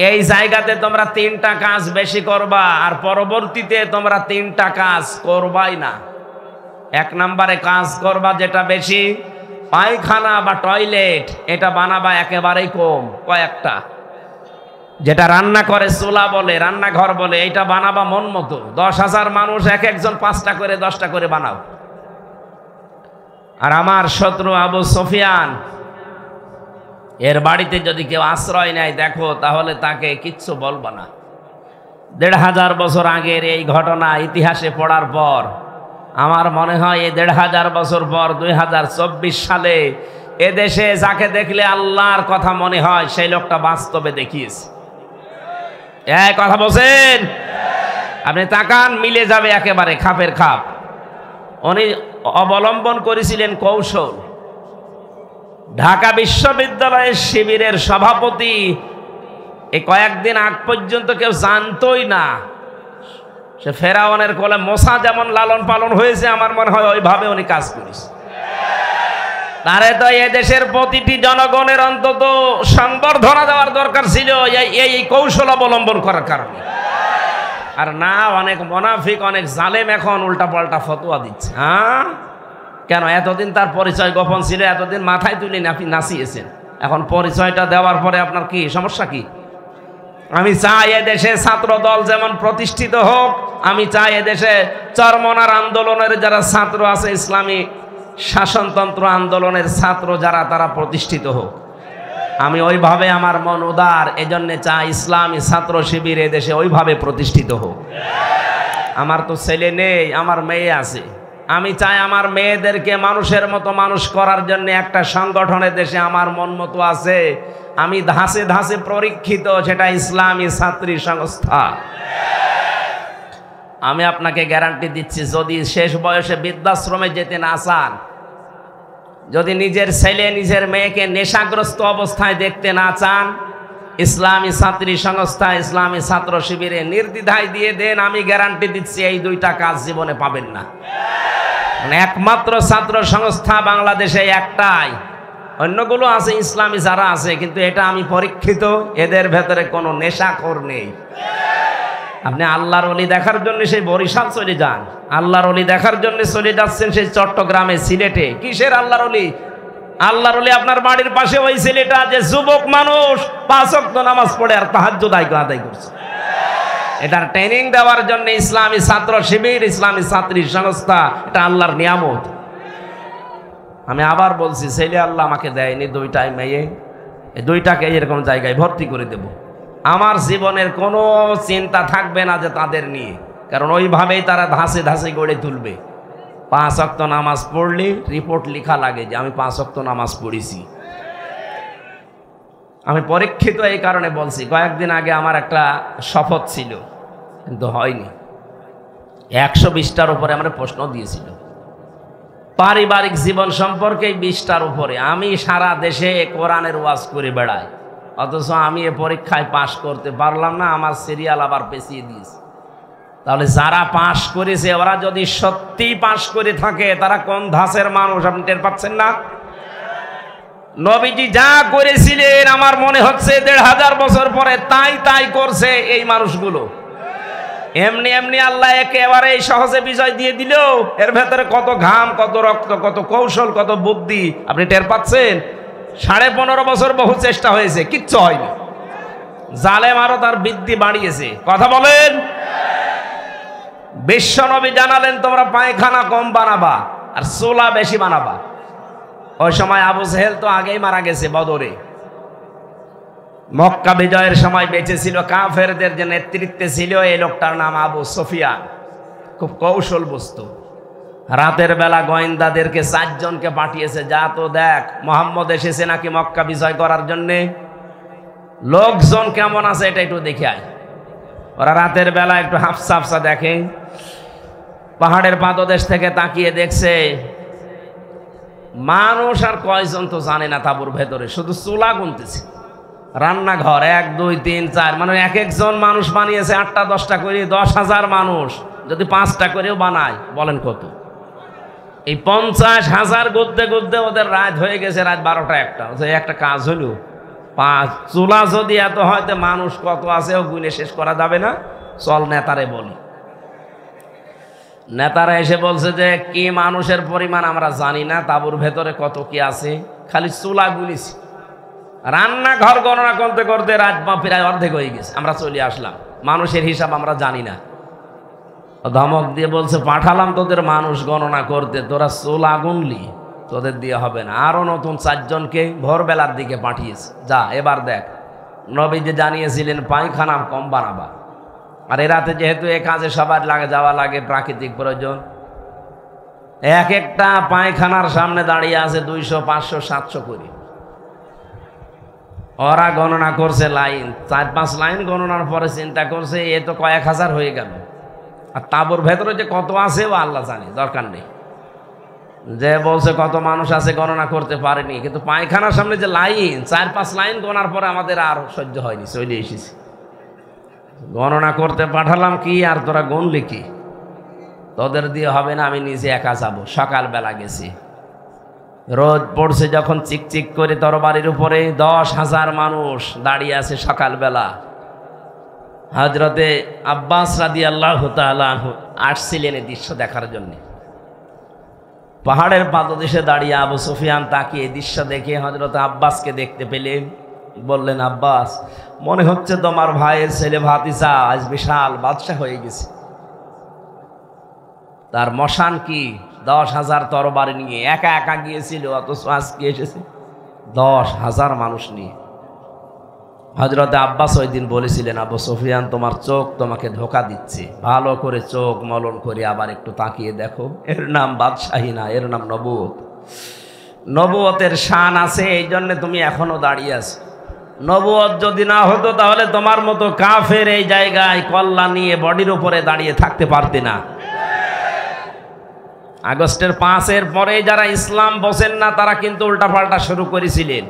[SPEAKER 1] এই জায়গাতে তোমরা 3টা কাজ বেশি করবা, আর পরবর্তীতে তোমরা 3টা কাজ করবাই না। 1 নম্বরে কাজ করবা যেটা বেশি, পায়খানা বা টয়লেট, এটা বানাবা একেবারেই কম, কয়েকটা। যেটা রান্না করে চুলা বলে, রান্নাঘর বলে, এটা বানাবা মন মতো। 10,000 মানুষ, এক একজন 5টা করে 10টা করে বানাও। আর আমার শত্রু আবু সুফিয়ান, এর বাড়িতে যদি কেউ আশ্রয় নেয় দেখো, তাহলে তাকে কিচ্ছু বলবো না। 1500 বছর আগের এই ঘটনা ইতিহাসে পড়ার পর আমার মনে হয় এই 1500 বছর পর 2024 সালে এদেশে যাকে দেখলে আল্লাহর কথা মনে হয়, সেই লোকটা বাস্তবে দেখিয়েছে। এই কথা বলছেন? আপনি তাকান, মিলে যাবে একেবারে খাপের খাপ। উনি অবলম্বন করেছিলেন কৌশল। ঢাকা বিশ্ববিদ্যালয়ের শিবিরের সভাপতি এই কয়েকদিন আগ পর্যন্ত কেউ জানতই না। সে ফেরাউনের কোলে মোসা যেমন লালন পালন হয়েছে, আমার মনে হয় ওইভাবে উনি কাজ করেছে। তারে তো এদেশের প্রতিটি জনগণের অন্তত সংবর্ধনা দেওয়ার দরকার ছিল এই কৌশল অবলম্বন করার কারণে। আর না, অনেক মুনাফিক, অনেক জালেম এখন উল্টাপাল্টা ফতোয়া দিচ্ছে। হ্যাঁ, কেন? এতদিন তার পরিচয় গোপন ছিল, এতদিন মাথায় তুলে আপনি নাচিয়েছেন, এখন পরিচয়টা দেওয়ার পরে আপনার কি সমস্যা? কি? আমি চাই এদেশে ছাত্র দল যেমন প্রতিষ্ঠিত হোক, আমি চাই এদেশে চরমনার আন্দোলনের যারা ছাত্র আছে, ইসলামী শাসনতন্ত্র আন্দোলনের ছাত্র যারা, তারা প্রতিষ্ঠিত হোক। আমি ওইভাবে, আমার মন উদার, এজন্য চাই ইসলামী ছাত্র শিবির এদেশে ওইভাবে প্রতিষ্ঠিত হোক। আমার তো ছেলে নেই, আমার মেয়ে আছে। আমি চাই আমার মেয়েদেরকে মানুষের মতো মানুষ করার জন্য একটা সংগঠনের দেশে আমার মন মতো আছে, আমি ধাঁচে ধাঁচে পরীক্ষিত, সেটা ইসলামী ছাত্রী সংস্থা। আমি আপনাকে গ্যারান্টি দিচ্ছি, যদি শেষ বয়সে বৃদ্ধাশ্রমে যেতে না চান, যদি নিজের ছেলে নিজের মেয়েকে নেশাগ্রস্ত অবস্থায় দেখতে না চান, ইসলামী ছাত্রী সংস্থা, ইসলামী ছাত্র শিবিরে নির্দ্বিধায় দিয়ে দেন, আমি গ্যারান্টি দিচ্ছি এই 2টা কাজ জীবনে পাবেন না। একমাত্র ছাত্র সংস্থা বাংলাদেশে একটাই, অন্যগুলো আছে ইসলামী যারা আছে, কিন্তু এটা আমি পরীক্ষিত, এদের ভেতরে কোনো নেশাখোর নেই। আপনি আল্লাহর ওলি দেখার জন্য সেই বরিশাল চলে যান, আল্লাহর ওলি দেখার জন্য চলে যাচ্ছেন সেই চট্টগ্রামে, সিলেটে। কিসের আল্লাহর ওলি? আল্লাহর ওলি আপনার বাড়ির পাশে ওই ছেলেটা যে যুবক মানুষ, 5 ওয়াক্ত নামাজ পড়ে আর তাহাজ্জুদ আদায় করছে। এটার ট্রেনিং দেওয়ার জন্য ইসলামী ছাত্র শিবির, ইসলামী ছাত্রী সংস্থা, এটা আল্লাহর নিয়ামত। আমি আবার বলছি, ছেলে আল্লাহ আমাকে দেয়নি, দুইটাই মেয়ে, এই দুইটাকে এরকম জায়গায় ভর্তি করে দেব। আমার জীবনের কোনো চিন্তা থাকবে না যে তাদের নিয়ে, কারণ ওইভাবেই তারা ধাসে ধাসে গড়ে তুলবে। 5 ওয়াক্ত নামাজ পড়লে রিপোর্ট লেখা লাগে যে আমি 5 ওয়াক্ত নামাজ পড়েছি। আমি পরীক্ষিত এই কারণে বলছি, কয়েকদিন আগে আমার একটা শপথ ছিল, কিন্তু হয়নি। 120টার উপরে আমার প্রশ্ন দিয়েছিল পারিবারিক জীবন সম্পর্কে, 20টার উপরে। আমি সারা দেশে কোরআনের ওয়াজ করে বেড়াই, অথচ আমি এ পরীক্ষায় পাশ করতে পারলাম না। আমার সিরিয়াল আবার পেছিয়ে দিয়েছে। তাহলে যারা পাশ করেছে ওরা যদি সত্যি পাশ করে থাকে, তারা কোন ধাঁচের মানুষ আপনি টের পাচ্ছেন না? নবীজি যা করেছিলেন আমার মনে হচ্ছে 1500 বছর পরে তাই তাই করছে এই মানুষগুলো। এমনি এমনি আল্লাহ একেবারে সহজে বিজয় দিয়ে দিল। এর ভেতরে কত ঘাম, কত রক্ত, কত কৌশল, কত বুদ্ধি আপনি টের পাচ্ছেন? 15.5 বছর বহু চেষ্টা হয়েছে, কিচ্ছু হয়নি। জালেম আরো তার বৃদ্ধি বাড়িয়েছে। কথা বলেন। বিশ্ব নবী জানালেন তোমরা পায়খানা কম বানাবা আর চুলা বেশি বানাবা। ওই সময় আবু জেহেল তো আগেই মারা গেছে বদরে। মক্কা বিজয়ের সময় বেঁচে ছিল, কাফেরদের যে নেতৃত্বে ছিল এই লোকটার নাম আবু সুফিয়ান। খুব কৌশল বস্তু। রাতের বেলা গোয়েন্দাদেরকে 4 জনকে পাঠিয়েছে, যা তো দেখ মোহাম্মদ এসেছে নাকি মক্কা বিজয় করার জন্যে, লোকজন কেমন আছে এটা একটু দেখে আয়। ওরা রাতের বেলা একটু হাফসা হাফসা দেখে, পাহাড়ের পাদদেশ থেকে তাকিয়ে দেখছে মানুষ আর কয়জন তো জানে না তাঁবুর ভেতরে, শুধু চুলা গুনতেছে। রান্নাঘর 1 2 3 4, মানে এক একজন মানুষ বানিয়েছে 8টা 10টা করে। 10,000 মানুষ যদি 5টা করেও বানায়, বলেন কত? এই 50,000 গুনতে গুনতে ওদের রাত হয়ে গেছে, রাত 12টা 1টা। একটা কাজ হলো, 5 চুলা যদি এত হয়তো মানুষ কত আছে ও গুনে শেষ করা যাবে না। চল নেতারে বলি। নেতারা এসে বলছে যে কি মানুষের পরিমাণ আমরা জানি না, তাঁবুর ভেতরে কত কি আছে, খালি চুলা গুলিছি। রান্নাঘর গণনা করতে করতে রাত প্রায় অর্ধেক হয়ে গেছে। আমরা চলে আসলাম, মানুষের হিসাব আমরা জানি না। ধমক দিয়ে বলছে পাঠালাম তোদের মানুষ গণনা করতে, তোরা চুলা গুনলি, তোদের দিয়ে হবে না। আরো নতুন 4 জনকে ভোরবেলার দিকে পাঠিয়েছে, যা এবার দেখ। নবী যে জানিয়েছিলেন পায়খানা কম বানাবা, আর এ রাতে যেহেতু এ কাজে সবার যাওয়া লাগে, প্রাকৃতিক প্রয়োজন, এক একটা পায়খানার সামনে দাঁড়িয়ে আছে 200 500 700 করে। ওরা গণনা করছে লাইন, 4-5 লাইন গণনার পরে চিন্তা করছে এ তো কয়েক হাজার হয়ে গেল, আর তাঁবুর ভেতরে যে কত আছে ও আল্লাহ জানে, দরকার নেই। যে বলছে কত মানুষ আছে গণনা করতে পারেনি, কিন্তু পায়খানার সামনে যে লাইন, 4-5 লাইন গোনার পরে আমাদের আর সহ্য হয়নি, চলে এসেছি। গণনা করতে পাঠালাম কি, আর তোরা গুনলি কি? তোদের দিয়ে হবে না, আমি নিজে একা যাবো। সকালবেলা গেছি, রোদ পড়ছে যখন চিকচিক করে তরবারির উপরে 10,000 মানুষ দাঁড়িয়ে আছে সকালবেলা। হযরতে আব্বাস রাদিয়াল্লাহু তাআলা আসছিলেন এই দৃশ্য দেখার জন্য। পাহাড়ের পাদদেশে দাঁড়িয়ে আবু সুফিয়ান তাকিয়ে দৃশ্য দেখে হযরত আব্বাসকে দেখতে পেলেন। বললেন, আব্বাস, মনে হচ্ছে তোমার ভাইয়ের ছেলে ভাতিজা আজ বিশাল বাদশা হয়ে গেছে। তার মশান কি 10,000 তরবারি নিয়ে একা একা গিয়েছিল, অথচ আজকে এসেছে 10,000 মানুষ নিয়ে। হযরতে আব্বাস ওই দিন বলেছিলেন, আবু সুফিয়ান তোমার চোখ তোমাকে ধোকা দিচ্ছে, ভালো করে চোখ মলন করে আবার একটু তাকিয়ে দেখো, এর নাম বাদশাহী না, এর নাম নবুয়ত। নবুয়তের শান আছে, এই জন্য তুমি এখনো দাঁড়িয়ে আছো। নবুয়ত যদি না হতো তাহলে তোমার মতো কাফের এই জায়গায় কল্লা নিয়ে বডির উপরে দাঁড়িয়ে থাকতে পারতে না। আগস্টের 5-এর পরে যারা ইসলাম বোঝেন না তারা কিন্তু উল্টাপাল্টা শুরু করেছিলেন,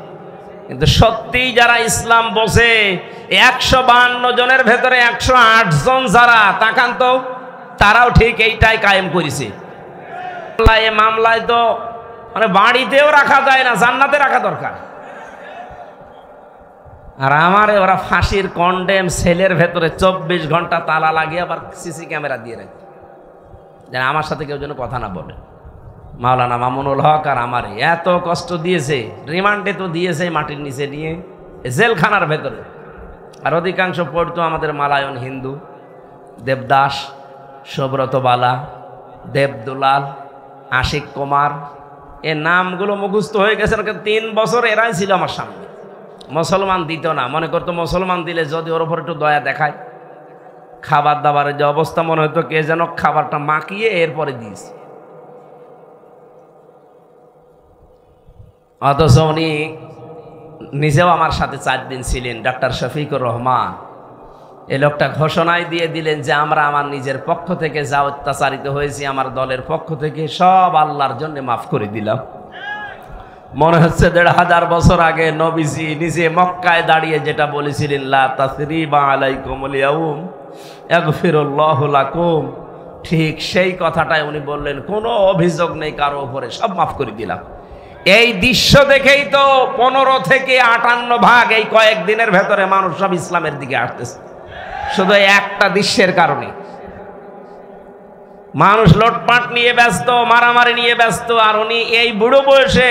[SPEAKER 1] কিন্তু সত্যিই যারা ইসলাম বোঝে 152 জনের ভেতরে 108 জন যারা তাকান তো, তারাও ঠিক এইটাই কায়েম করেছে। এই মামলায় তো মানে বাড়িতেও রাখা যায় না, জান্নাতে রাখা দরকার। আর আমারে ওরা ফাঁসির কন্ডেম সেলের ভেতরে 24 ঘন্টা তালা লাগিয়ে আবার সিসি ক্যামেরা দিয়ে রাখে, যেন আমার সাথে কেউ যেন কথা না বলে। মাওলানা মামুনুল হক আর আমারে এত কষ্ট দিয়েছে, রিমান্ডে তো দিয়েছে মাটির নিচে নিয়ে জেলখানার ভেতরে। আর অধিকাংশ পড়তো আমাদের মালায়ন হিন্দু, দেবদাস, সুব্রত বালা, দেবদুলাল, আশিক কুমার, এ নামগুলো মুখস্থ হয়ে গেছে। 3 বছর এরাই ছিল আমার সামনে। মুসলমান দিত না, মনে করতো মুসলমান দিলে যদি ওর উপর একটু দয়া দেখায়। খাবার দাবারের যে অবস্থা, মনে হতো কে যেন খাবারটা মাখিয়ে এরপরে দিস। অথচ উনি নিজেও আমার সাথে 4 দিন ছিলেন, ডাক্তার শফিকুর রহমান। এই লোকটা ঘোষণায় দিয়ে দিলেন যে আমরা আমার নিজের পক্ষ থেকে যা অত্যাচারিত হয়েছি, আমার দলের পক্ষ থেকে সব আল্লাহর জন্য মাফ করে দিলাম। মনে হচ্ছে 1500 বছর আগে নবীজি নিজে মক্কায় দাঁড়িয়ে যেটা বলেছিলেন, লা তাসরিবা আলাইকুমুল ইয়াউম ইয়াগফিরুল্লাহু লাকুম, ঠিক সেই কথাটাই উনি বললেন। কোনো অভিযোগ নেই কারো উপরে, সব মাফ করে দিলাম। এই দৃশ্য দেখেই তো 15 থেকে 58 ভাগ এই কয়েকদিনের ভেতরে মানুষ সব ইসলামের দিকে আসতেছে, শুধু একটা দৃশ্যের কারণে। মানুষ লুটপাট নিয়ে ব্যস্ত, মারামারি নিয়ে ব্যস্ত, আর উনি এই বুড়ো বয়সে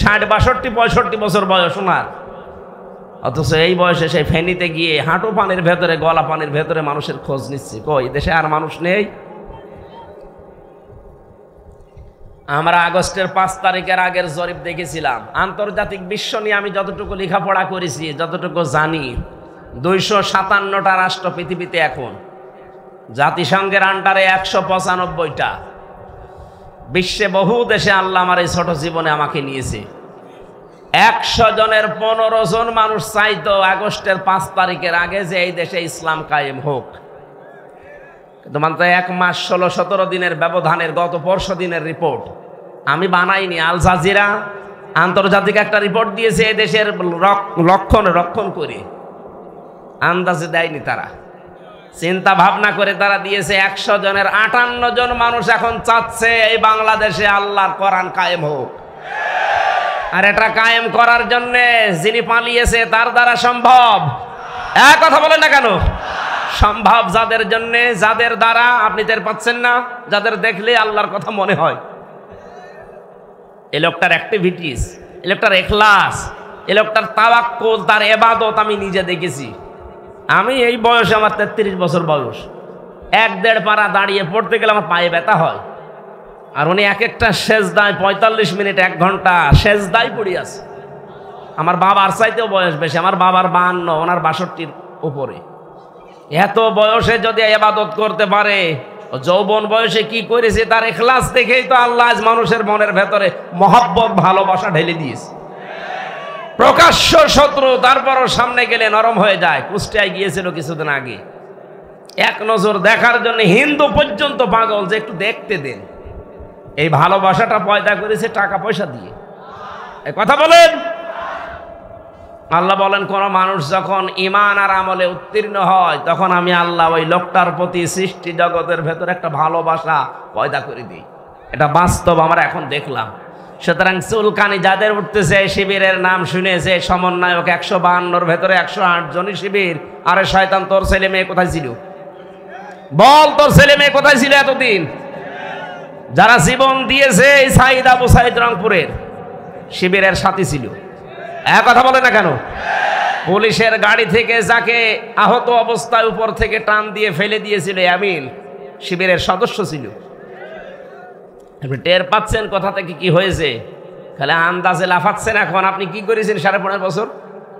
[SPEAKER 1] 60, 62, 65 বছর বয়স ওনার, অথচ এই বয়সে সেই ফেনীতে গিয়ে হাঁটু পানির ভেতরে, গলা পানির ভেতরে মানুষের খোঁজ নিচ্ছে। কই দেশে আর মানুষ নেই? আমরা আগস্টের 5 তারিখের আগের জরিপ দেখেছিলাম। আন্তর্জাতিক বিশ্ব নিয়ে আমি যতটুকু লেখাপড়া করেছি, যতটুকু জানি, 257টা রাষ্ট্র পৃথিবীতে এখন, জাতিসংঘের আন্ডারে 195টা। বিশ্বে বহু দেশে আল্লাহ আমার এই ছোট জীবনে আমাকে নিয়েছে। 100 জনের 15 জন মানুষ চাইতো আগস্টের 5 তারিখের আগে যে এই দেশে ইসলাম কায়েম হোক। কিন্তু মাত্র 1 মাস 16-17 দিনের ব্যবধানের, গত পরশু দিনের রিপোর্ট আমি বানাইনি, আল জাজিরা আন্তর্জাতিক একটা রিপোর্ট দিয়েছে, এই দেশের রক্ষণ করে আন্দাজে দেয়নি তারা, চিন্তা ভাবনা করে তারা দিয়েছে। 100 জনের 58 জন মানুষ এখন চাচ্ছে এই বাংলাদেশে আল্লাহর কোরআন কায়েম হোক। আর এটা কায়েম করার জন্য যিনি পালিয়েছে তার দ্বারা সম্ভব। এক কথা বলেন না কেন? সম্ভব যাদের জন্য, যাদের দ্বারা আপনি টের পাচ্ছেন না, যাদের দেখলে আল্লাহর কথা মনে হয়। এই লোকটার অ্যাক্টিভিটিস, এই লোকটার ইখলাস, এই লোকটার তাওয়াক্কুল, তার ইবাদত আমি নিজে দেখেছি। আমি এই বয়সে, আমার 33 বছর বয়স, 1-1.5 পারা দাঁড়িয়ে পড়তে গেলে আমার পায়ে ব্যথা হয়। আর উনি এক একটা সেজদায় 45 মিনিট, 1 ঘন্টা সেজদায় পড়ে আছে। আমার বাবার চাইতেও বয়স বেশি, আমার বাবার 52, ওনার 62-র উপরে। এত বয়সে যদি ইবাদত করতে পারে, যৌবন বয়সে কি করেছে তার ইখলাস দেখেই তো আল্লাহ আজ মানুষের মনের ভেতরে মহব্বত, ভালোবাসা ঢেলে দিয়েছে। প্রকাশ্য শত্রু, তারপরও সামনে গেলে নরম হয়ে যায়। কুষ্টিয়ায় গিয়েছিল কিছুদিন আগে, এক নজর দেখার জন্য হিন্দু পর্যন্ত পাগল যে একটু দেখতে দেন। এই ভালোবাসাটা পয়দা করেছে টাকা পয়সা দিয়ে। এই কথা বলেন। আল্লাহ বলেন, কোন মানুষ যখন ঈমান আর আমলে উত্তীর্ণ হয়, তখন আমি আল্লাহ ওই লোকটার প্রতি সৃষ্টি জগতের ভেতর একটা ভালোবাসা পয়দা করে দিই। এটা বাস্তব, আমরা এখন দেখলাম। সুতরাং চুলকানি যাদের উঠতেছে, শিবিরের নাম শুনেছে, সমন্বয়ক 152-র ভেতরে 108 জনই শিবির। আরে শয়তান, তোর ছেলে মেয়ে কোথায় ছিল? বল, তোর ছেলে মেয়ে কোথায় ছিল এতদিন? যারা জীবন দিয়েছে এই সাইদ আবু সাইদ রংপুরের শিবিরের সাথী ছিল। এক কথা বলে না কেন? পুলিশের গাড়ি থেকে যাকে আহত অবস্থায় উপর থেকে টান দিয়ে ফেলে দিয়েছিল, আমিন শিবিরের সদস্য ছিল। আপনি টের পাচ্ছেন কোথা থেকে কি হয়েছে? খালি আন্দাজে লাফাচ্ছেন। এখন আপনি কি করেছেন 15.5 বছর?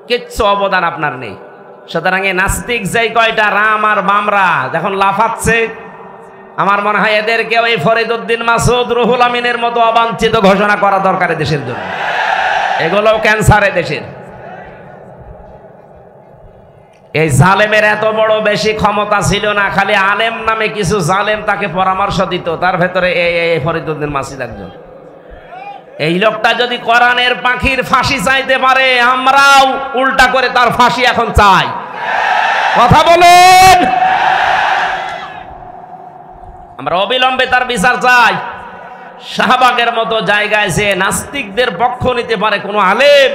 [SPEAKER 1] কিচ্ছু অবদান আপনার নেই। সুতরাং এই নাস্তিক যেই কয়টা রাম আর বামরা যখন লাফাচ্ছে, আমার মনে হয় এদেরকেও এই ফরিদউদ্দিন মাসুদ, রুহুল আমিনের মতো অবাঞ্ছিত ঘোষণা করা দরকার দেশের জন্য। এগুলো ক্যান্সারে দেশের। এই জালেমের এত বড় বেশি ক্ষমতা ছিল না, খালি আলেম নামে কিছু জালেম তাকে পরামর্শ দিত, তার ভেতরে এই ফরিদউদ্দিন মাসুদ একজন। এই লোকটা যদি কোরআনের পাখির ফাঁসি চাইতে পারে, আমরাও উল্টা করে তার ফাঁসি এখন চাই। কথা বলেন। আমরা অবিলম্বে তার বিচার চাই। শাহবাগের মতো জায়গায় যে নাস্তিকদের পক্ষ নিতে পারে কোনো আলেম,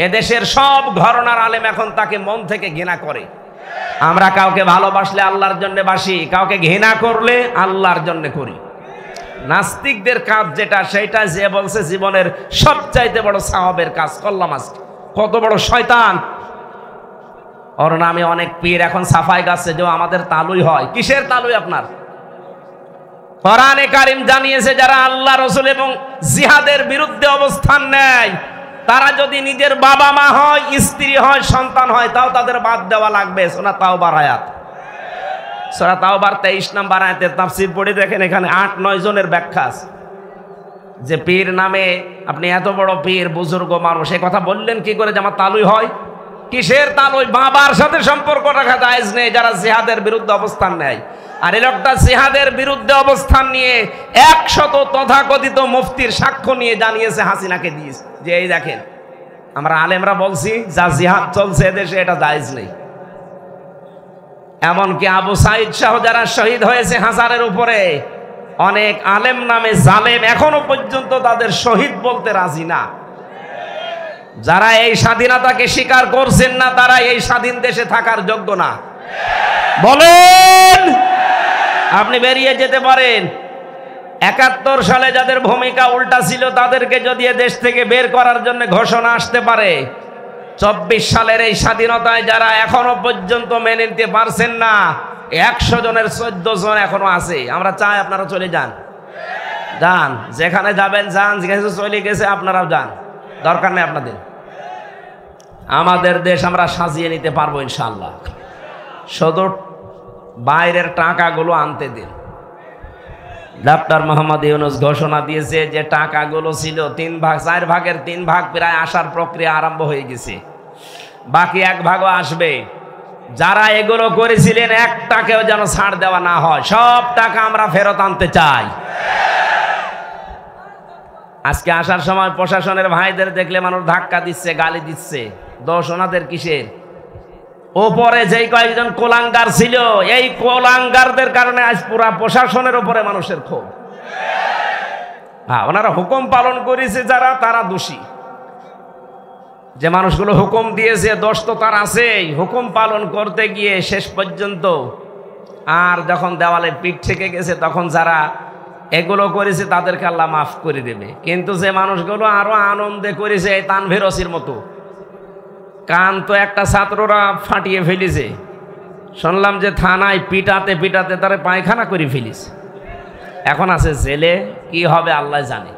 [SPEAKER 1] এদেশের সব ঘরানার আলেম এখন তাকে মন থেকে ঘৃণা করে। আমরা কাউকে ভালোবাসলে আল্লাহর জন্য বাসি, কাউকে ঘৃণা করলে আল্লাহর জন্য করি। নাস্তিকদের কাজ যেটা, সেটা যে বলছে জীবনের সবচাইতে বড় সাওয়াবের কাজ করলাম আজকে। কত বড় শয়তান! ওর নামে অনেক পীর এখন সাফাই গাছে যে আমাদের তালুই হয়। কিসের তালুই আপনার? কোরআনে কারীম জানিয়েছে যারা আল্লাহ রাসূল এবং জিহাদের বিরুদ্ধে অবস্থান নেয় তারা যদি নিজের বাবা মা হয়, স্ত্রী হয়, সন্তান হয় তাও তাদের বাদ দেওয়া লাগবে। সূরা তাওবার আয়াত, সূরা তাওবার 23 নম্বর আয়াতের তাফসীর পড়ে দেখেন, এখানে 8-9 জনের ব্যাখ্যা আছে যে পীর নামে আপনি এত বড় পীর বুজুর্গ মানুষ এই কথা বললেন কি করে যে আমার তালুই হয়? কিসের তালুই? বাবার সাথে সম্পর্ক রাখা জায়েজ নেই যারা জিহাদের বিরুদ্ধে অবস্থান নেয়। আর এই লোকটা জিহাদের বিরুদ্ধে অবস্থান নিয়ে 100 তথাকথিত মুফতির সাক্ষ্য নিয়ে জানিয়েছে হাসিনাকে দিয়েছে যে এই দেখেন আমরা আলেমরা বলছি যা জিহাদ চলছে এদেশে এটা জায়েজ নেই। এমনকি আবু সাইদ সহ যারা শহীদ হয়েছে হাজারের উপরে, অনেক আলেম নামে জালেম এখনো পর্যন্ত তাদের শহীদ বলতে রাজি না। যারা এই স্বাধীনতাকে স্বীকার করছেন না তারা এই স্বাধীন দেশে থাকার যোগ্য না। বলেন, আপনি বেরিয়ে যেতে পারেন। 71 সালে যাদের ভূমিকা উল্টা ছিল তাদেরকে যদি দেশ থেকে বের করার জন্য ঘোষণা আসতে পারে, 24 সালের এই স্বাধীনতায় যারা এখনো পর্যন্ত মেনে নিতে পারছেন না 100 জনের 14 জন এখনো আছে। আমরা চাই আপনারা চলে যান, যান যেখানে যাবেন যান, যেখানে চলে গেছে আপনারাও যান, দরকার নেই আপনাদের। আমাদের দেশ আমরা সাজিয়ে নিতে পারবো ইনশাআল্লাহ। শুধু বাইরের টাকাগুলো আনতে দিন। ডক্টর মোহাম্মদ ইউনূস ঘোষণা দিয়েছে যে টাকাগুলো ছিল 4 ভাগের 3 ভাগ প্রায় আসার প্রক্রিয়া আরম্ভ হয়ে গেছে, বাকি 1 ভাগও আসবে। যারা এগুলো করেছিলেন 1 টাকাও যেন ছাড় দেওয়া না হয়, সব টাকা আমরা ফেরত আনতে চাই। আজকে আসার সময় প্রশাসনের ভাইদের দেখলে মানুষ ধাক্কা দিচ্ছে, গালি দিচ্ছে, দোষ ওনাদের কিসের? ওপরে যেই কয়েকজন কোলাঙ্গার ছিল এই কোলাঙ্গারদের কারণে আজ পুরা প্রশাসনের উপরে মানুষের ক্ষোভ। হ্যাঁ, ওনারা হুকুম পালন করেছে যারা, তারা দোষী। যে মানুষগুলো হুকুম দিয়েছে দোষ তো তার আছেই, হুকুম পালন করতে গিয়ে শেষ পর্যন্ত আর যখন দেওয়ালে পিঠ থেকে গেছে তখন যারা এগুলো করেছে তাদেরকে আল্লাহ মাফ করে দেবে। কিন্তু যে মানুষগুলো আরো আনন্দে করেছে এই তানভীর ওসির মতো, কান তো একটা ছাত্ররা ফাটিয়ে ফেলেছে, শুনলাম যে থানায় পিটাতে পিটাতে তারা পায়খানা করে ফেলিস, এখন আছে জেলে। কি হবে আল্লাহ জানে।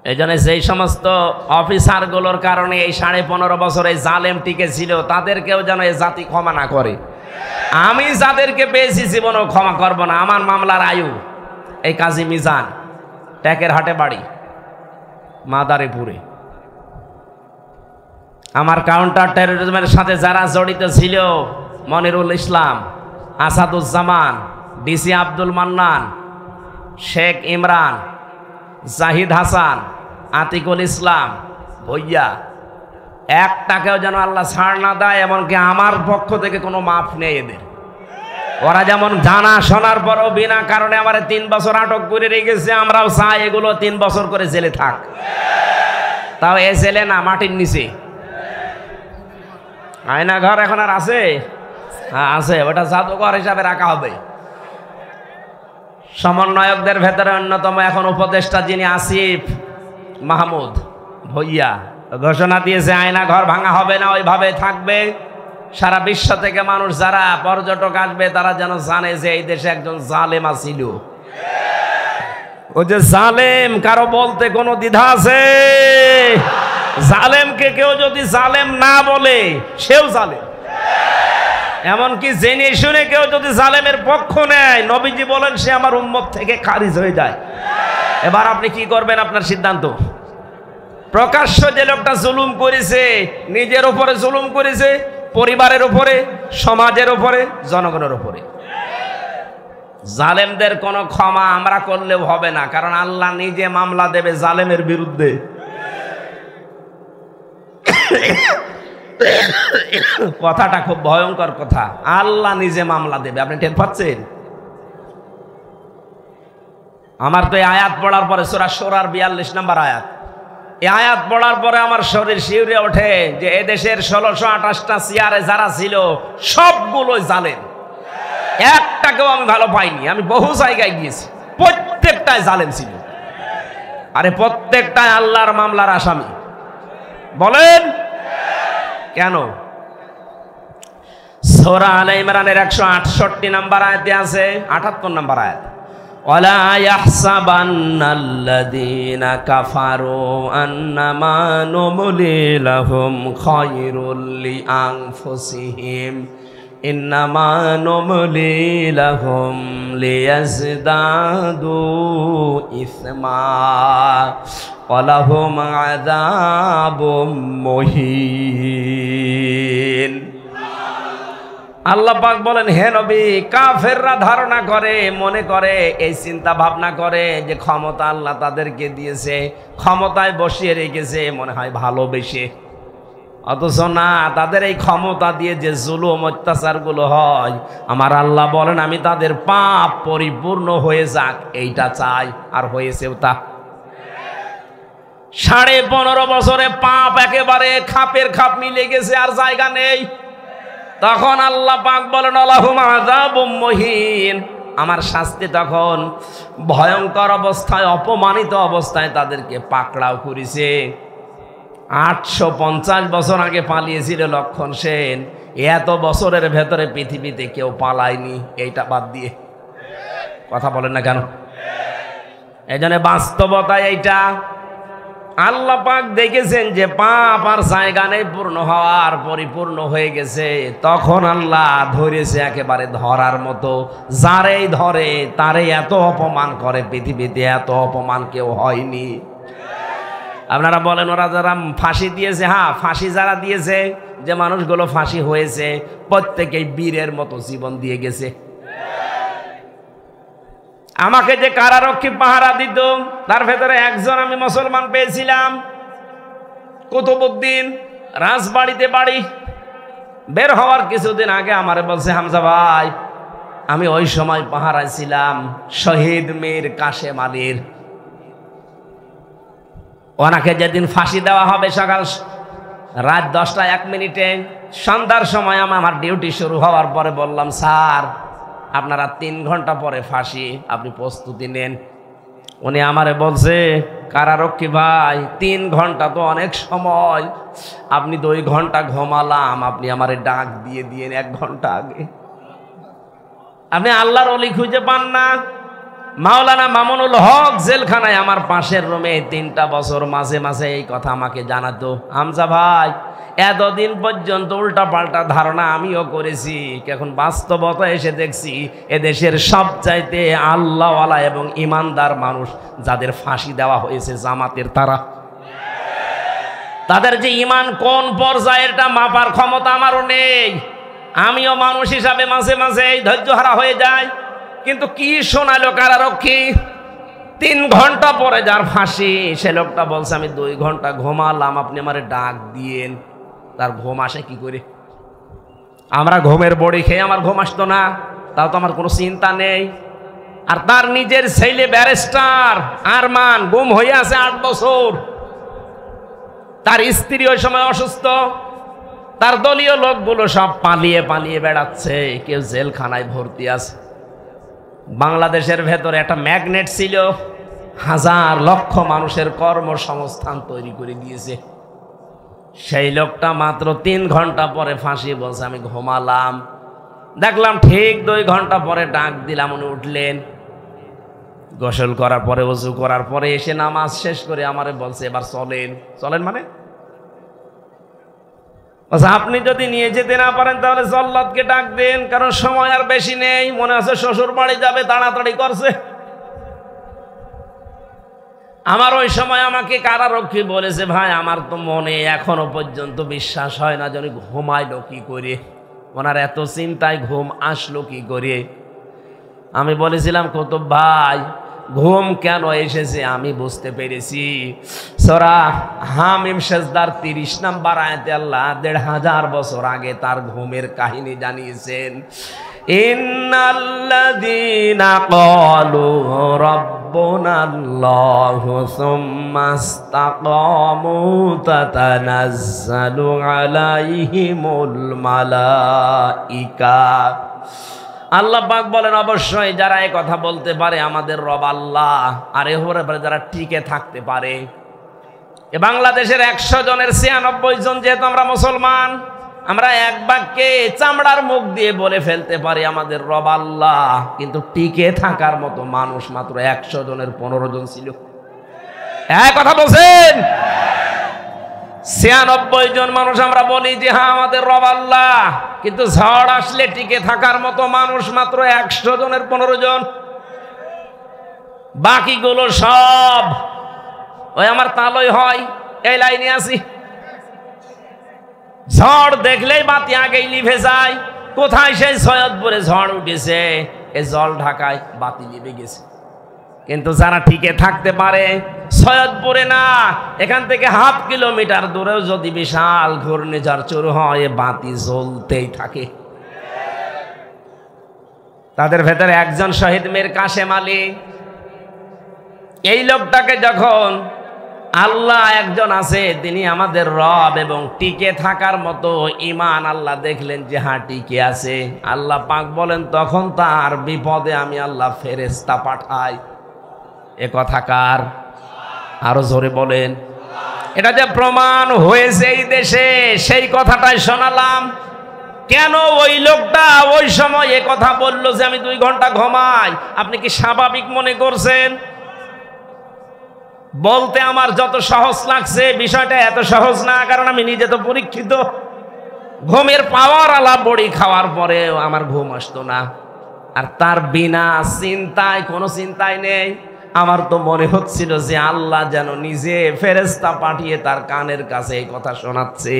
[SPEAKER 1] এই জন্য যেই সমস্ত অফিসারগুলোর কারণে এই 15.5 বছর এই জালেম টিকে ছিল তাদেরকেও যেন এই জাতি ক্ষমা না করে। আমি যাদেরকে পেয়েছি জীবনেও ক্ষমা করব না। আমার মামলার আয়ু এই কাজী মিজান, ট্যাকের হাটে বাড়ি, মাদারীপুরে। আমার কাউন্টার টেরোরিজমের সাথে যারা জড়িত ছিল, মনিরুল ইসলাম, আসাদুজ্জামান, ডিসি আব্দুল মান্নান, শেখ ইমরান, জাহিদ হাসান, আতিকুল ইসলাম, ভইয়া, 1 টাকাও যেন আল্লাহ ছাড় না দেয়। এমনকি আমার পক্ষ থেকে কোনো মাফ নেই এদের। ওরা যেমন জানা শোনার পরও বিনা কারণে আমার 3 বছর আটক করে রেখেছে, আমরাও চাই এগুলো 3 বছর করে জেলে থাক। তাও এ জেলে না, মাটির নিচে। আয়না ঘর এখন আর আছে? হ্যাঁ আছে, ওটা জাদুঘর হিসাবে রাখা হবে। সমন্বয়কদের ভেতরে অন্যতম এখন উপদেষ্টা যিনি আসিফ মাহমুদ ভইয়া ঘোষণা দিয়েছে আয়না ঘর ভাঙা হবে না, ওইভাবে থাকবে। সারা বিশ্ব থেকে মানুষ যারা পর্যটক আসবে তারা যেন জানে যে এই দেশে একজন জালেম ছিল। ও যে জালেম, কারো বলতে কোনো দ্বিধা আছে? জালেমকে কেউ যদি জালেম না বলে সেও জালেম। এমনকি জেনে শুনে কেউ যদি জালেমের পক্ষ নেয়, নবীজি বলেন সে আমার উম্মত থেকে খারিজ হয়ে যায়। এবার আপনি কি করবেন? আপনার সিদ্ধান্ত। প্রকাশ্য যে লোকটা জুলুম করেছে, নিজের উপরে জুলুম করেছে, পরিবারের উপরে, সমাজের উপরে, জনগণের উপরে। জালেমদের কোনো ক্ষমা আমরা করলেও হবে না, কারণ আল্লাহ নিজে মামলা দেবে জালেমের বিরুদ্ধে। কথাটা খুব ভয়ঙ্কর কথা, আল্লাহ নিজে মামলা দেবে। আপনি টের পাচ্ছেন? আমার তো এই আয়াত পড়ার পরে সূরা শুরার 42 নম্বর আয়াত, এই আয়াত পড়ার পরে আমার শরীর শিউরে ওঠে যে এদেশের 1628টা চেয়ারে যারা ছিল সবগুলোই জালেম। একটাকেও আমি ভালো পাইনি। আমি বহু জায়গায় গিয়েছি, প্রত্যেকটাই জালেম ছিল। আরে প্রত্যেকটাই আল্লাহর মামলার আসামি। বলেন কেন? সূরা আলে ইমরানের 168 নম্বর আয়াতে আছে, 78 নম্বর আয়াত, ওয়ালা ইয়াহসাবান্নাল্লাযীনা কাফারু আন্নামা নুমলি লাহুম খায়রুল লিআনফুসিহিম ইন্নামা নুমলি লাহুম লিয়াজদাদু ইসমা ওয়ালাহুম আযাবুম মুহিন। আল্লাহ পাক বলেন, হে নবী, কাফেররা ধারণা করে, মনে করে, এই চিন্তা ভাবনা করে যে ক্ষমতা আল্লাহ তাদেরকে দিয়েছে, ক্ষমতায় বসিয়ে রেখেছে, মনে হয় ভালোবেসে। অথচ না, তাদের এই ক্ষমতা দিয়ে যে জুলুম অত্যাচারগুলো হয়, আমার আল্লাহ বলেন আমি তাদের পাপ পরিপূর্ণ হয়ে যাক এইটা চাই, আর হয়েছেও তা। 15.5 বছরে পাপ একেবারে খাপের খাপ মিলে গেছে, আর জায়গা নেই। তখন আল্লাহ পাক বলেন লাহুম আযাবুম মুহিন, আমার শাস্তি তখন ভয়ঙ্কর অবস্থায়, অপমানিত অবস্থায় তাদেরকে পাকড়াও করেছে। 850 বছর আগে পালিয়েছিল লক্ষণ সেন, এত বছরের ভেতরে পৃথিবীতে কেউ পালায়নি, এইটা বাদ দিয়ে। কথা বলেন না কেন? এই জন্য বাস্তবতায় এইটা আল্লাহ পাক দেখেছেন যে পাপ আর জায়গা নেই পূর্ণ হওয়ার, পরিপূর্ণ হয়ে গেছে। তখন আল্লাহ ধরেছে একেবারে ধরার মতো, যারেই ধরে তারে এত অপমান করে, পৃথিবীতে এত অপমান কেউ হয়নি। আপনারা বলেন ওরা যারা ফাঁসি দিয়েছে, হ্যাঁ ফাঁসি যারা দিয়েছে, যে মানুষগুলো ফাঁসি হয়েছে প্রত্যেকেই বীরের মতো জীবন দিয়ে গেছে। আমাকে যে কারারক্ষী পাহারা দিত তার ভেতরে একজন আমি মুসলমান পেয়েছিলাম, কুতুবউদ্দিন, রাজবাড়িতে বাড়ি। বের হওয়ার কিছুদিন আগে আমারে বলছে, হামজা ভাই, আমি ওই সময় পাহারায় ছিলাম শহীদ মীর কাশেম আলীর, ওনাকে যেদিন ফাঁসি দেওয়া হবে সকাল রাত 10টা 1 মিনিটে, সন্ধ্যার সময় আমার ডিউটি শুরু হওয়ার পরে বললাম, স্যার আপনারা 3 ঘন্টা পরে ফাঁসি, আপনি প্রস্তুতি নেন। উনি আমারে বলছে, কারারক্ষী ভাই 3 ঘন্টা তো অনেক সময়, আপনি 2 ঘন্টা ঘুমালাম, আপনি আমারে ডাক দিয়ে 1 ঘন্টা আগে। আপনি আল্লাহর ওলি খুঁজে পান না? মাওলানা মামুনুল হক জেলখানায় আমার পাশের রুমে 3টা বছর মাঝে মাঝে এই কথা আমাকে জানাতো, হামজা ভাই এতদিন পর্যন্ত উল্টা পাল্টা ধারণা আমিও করেছি, এখন বাস্তবতা এসে দেখছি এদেশের সবচাইতে আল্লাহওয়ালা এবং ইমানদার মানুষ যাদের ফাঁসি দেওয়া হয়েছে জামাতের, তাদের যে ইমান কোন পর্যায়ে এটা মাপার ক্ষমতা আমারও নেই। আমিও মানুষ হিসাবে মাঝে মাঝে ধৈর্যহারা হয়ে যায়। কিন্তু কি শোনালো কারারক্ষী, 3 ঘন্টা পরে যার ফাঁসি সে লোকটা বলছে আমি 2 ঘন্টা ঘুমালাম, আপনি আমারে ডাক দিয়েন। তার ঘুম আসে কি করে? আমরা ঘুমের বড়ি খেয়ে আমার ঘুম আসতো না, তাও তো আমার কোনো চিন্তা নেই। আর তার নিজের ছেলে ব্যারিস্টার আরমান গুম হয়ে আছে 8 বছর, তার স্ত্রী ওই সময় অসুস্থ, তার দলীয় লোকগুলো সব পালিয়ে পালিয়ে বেড়াচ্ছে, কেউ জেলখানায় ভর্তি আছে। বাংলাদেশের ভেতরে একটা ম্যাগনেট ছিল, 1000 লক্ষ মানুষের কর্মসংস্থান তৈরি করে দিয়েছে। সেই লোকটা মাত্র 3 ঘন্টা পরে ফাঁসি বলছে আমি ঘুমালাম। দেখলাম ঠিক 2 ঘন্টা পরে ডাক দিলাম, উনি উঠলেন, গোসল করার পরে ওযু করার পরে এসে নামাজ শেষ করে আমারে বলছে এবার চলেন। চলেন মানে আপনি যদি নিয়ে যেতে না পারেন তাহলে জল্লাদকে ডাক দেন, কারণ সময় আর বেশি নেই, মনে আছে শ্বশুর বাড়ি যাবে, তাড়াতাড়ি করছে। আমার ওই সময় আমাকে কারারক্ষী বলেছে, ভাই আমার তো মনে এখনো পর্যন্ত বিশ্বাস হয় না যে উনি ঘুমাইলো কি করে, ওনার এত চিন্তায় ঘুম আসলো কি করে। আমি বলেছিলাম কুতুব ভাই ঘুম কেন এসেছে আমি বুঝতে পেরেছি। সূরা হামিম সেজদার 30 নম্বর আয়াতে আল্লাহ 1500 বছর আগে তার ঘুমের কাহিনী জানিয়েছেন। ইন্নাল্লাযীনা ক্বালু রাব্বুনাল্লাহু সুম্মা ইসতাকামু তাতানাজ্জালু আলাইহিমুল মালাইকা। আল্লাহ পাক বলেন অবশ্যই যারা এই কথা বলতে পারে আমাদের রব আল্লাহ, আর এর উপরে যারা টিকে থাকতে পারে। এ বাংলাদেশের 100 জনের 96 জন যেহেতু আমরা মুসলমান, আমরা এক বাক্যে চামড়ার মুখ দিয়ে বলে ফেলতে পারি আমাদের রব আল্লাহ, কিন্তু টিকে থাকার মতো মানুষ মাত্র 100 জনের 15 জন ছিল। এক কথা বলছেন? 96 জন মানুষ আমরা বলি যে হ্যাঁ আমাদের রব আল্লাহ, কিন্তু ঝড় আসলে টিকে থাকার মতো মানুষ মাত্র 100 জনের 15 জন। বাকিগুলো সব ওই আমার তালই হয় এই লাইনে আছি। ঝড় দেখলেই বাতি আগেই নিভে যায়। কোথায় সেই সৈয়দপুরে ঝড় উঠেছে, এই জল ঢাকায় বাতি নিভে গেছে। কিন্তু যারা টিকে থাকতে পারে, সৈয়দপুরে না, এখান থেকে হাফ কিলোমিটার দূরেও যদি বিশাল ঘূর্ণিঝড় শুরু হয়, বাতি জ্বলতেই থাকে। তাদের ভেতরে একজন শহীদ মীর কাশেম আলী। এই লোকটাকে যখন আল্লাহ একজন আছে, তিনি আমাদের রব, এবং টিকে থাকার মতো ঈমান আল্লাহ দেখলেন যে হ্যাঁ টিকে আছে, আল্লাহ পাক বলেন তখন তার বিপদে আমি আল্লাহ ফেরেশতা পাঠাই। এ কথা কার? আরো জোরে বলেন। এটা যে প্রমাণ হয়েছে এই দেশে, সেই কথাটাই শোনালাম। কেন ওই লোকটা ওই সময় এ কথা বলল যে আমি 2 ঘন্টা ঘুমাই? আপনি কি স্বাভাবিক মনে করছেন? বলতে আমার যত সহজ লাগছে, বিষয়টা এত সহজ না, কারণ আমি নিজে তো পরীক্ষিত। ঘুমের পাওয়ার আলা বড়ি খাওয়ার পরেও আমার ঘুম আসতো না, আর তার বিনা চিন্তায়, কোনো চিন্তাই নেই। আমার তো মনে হচ্ছিল যে আল্লাহ যেন নিজে ফেরেশতা পাঠিয়ে তার কানের কাছে এই কথা শোনাচ্ছে,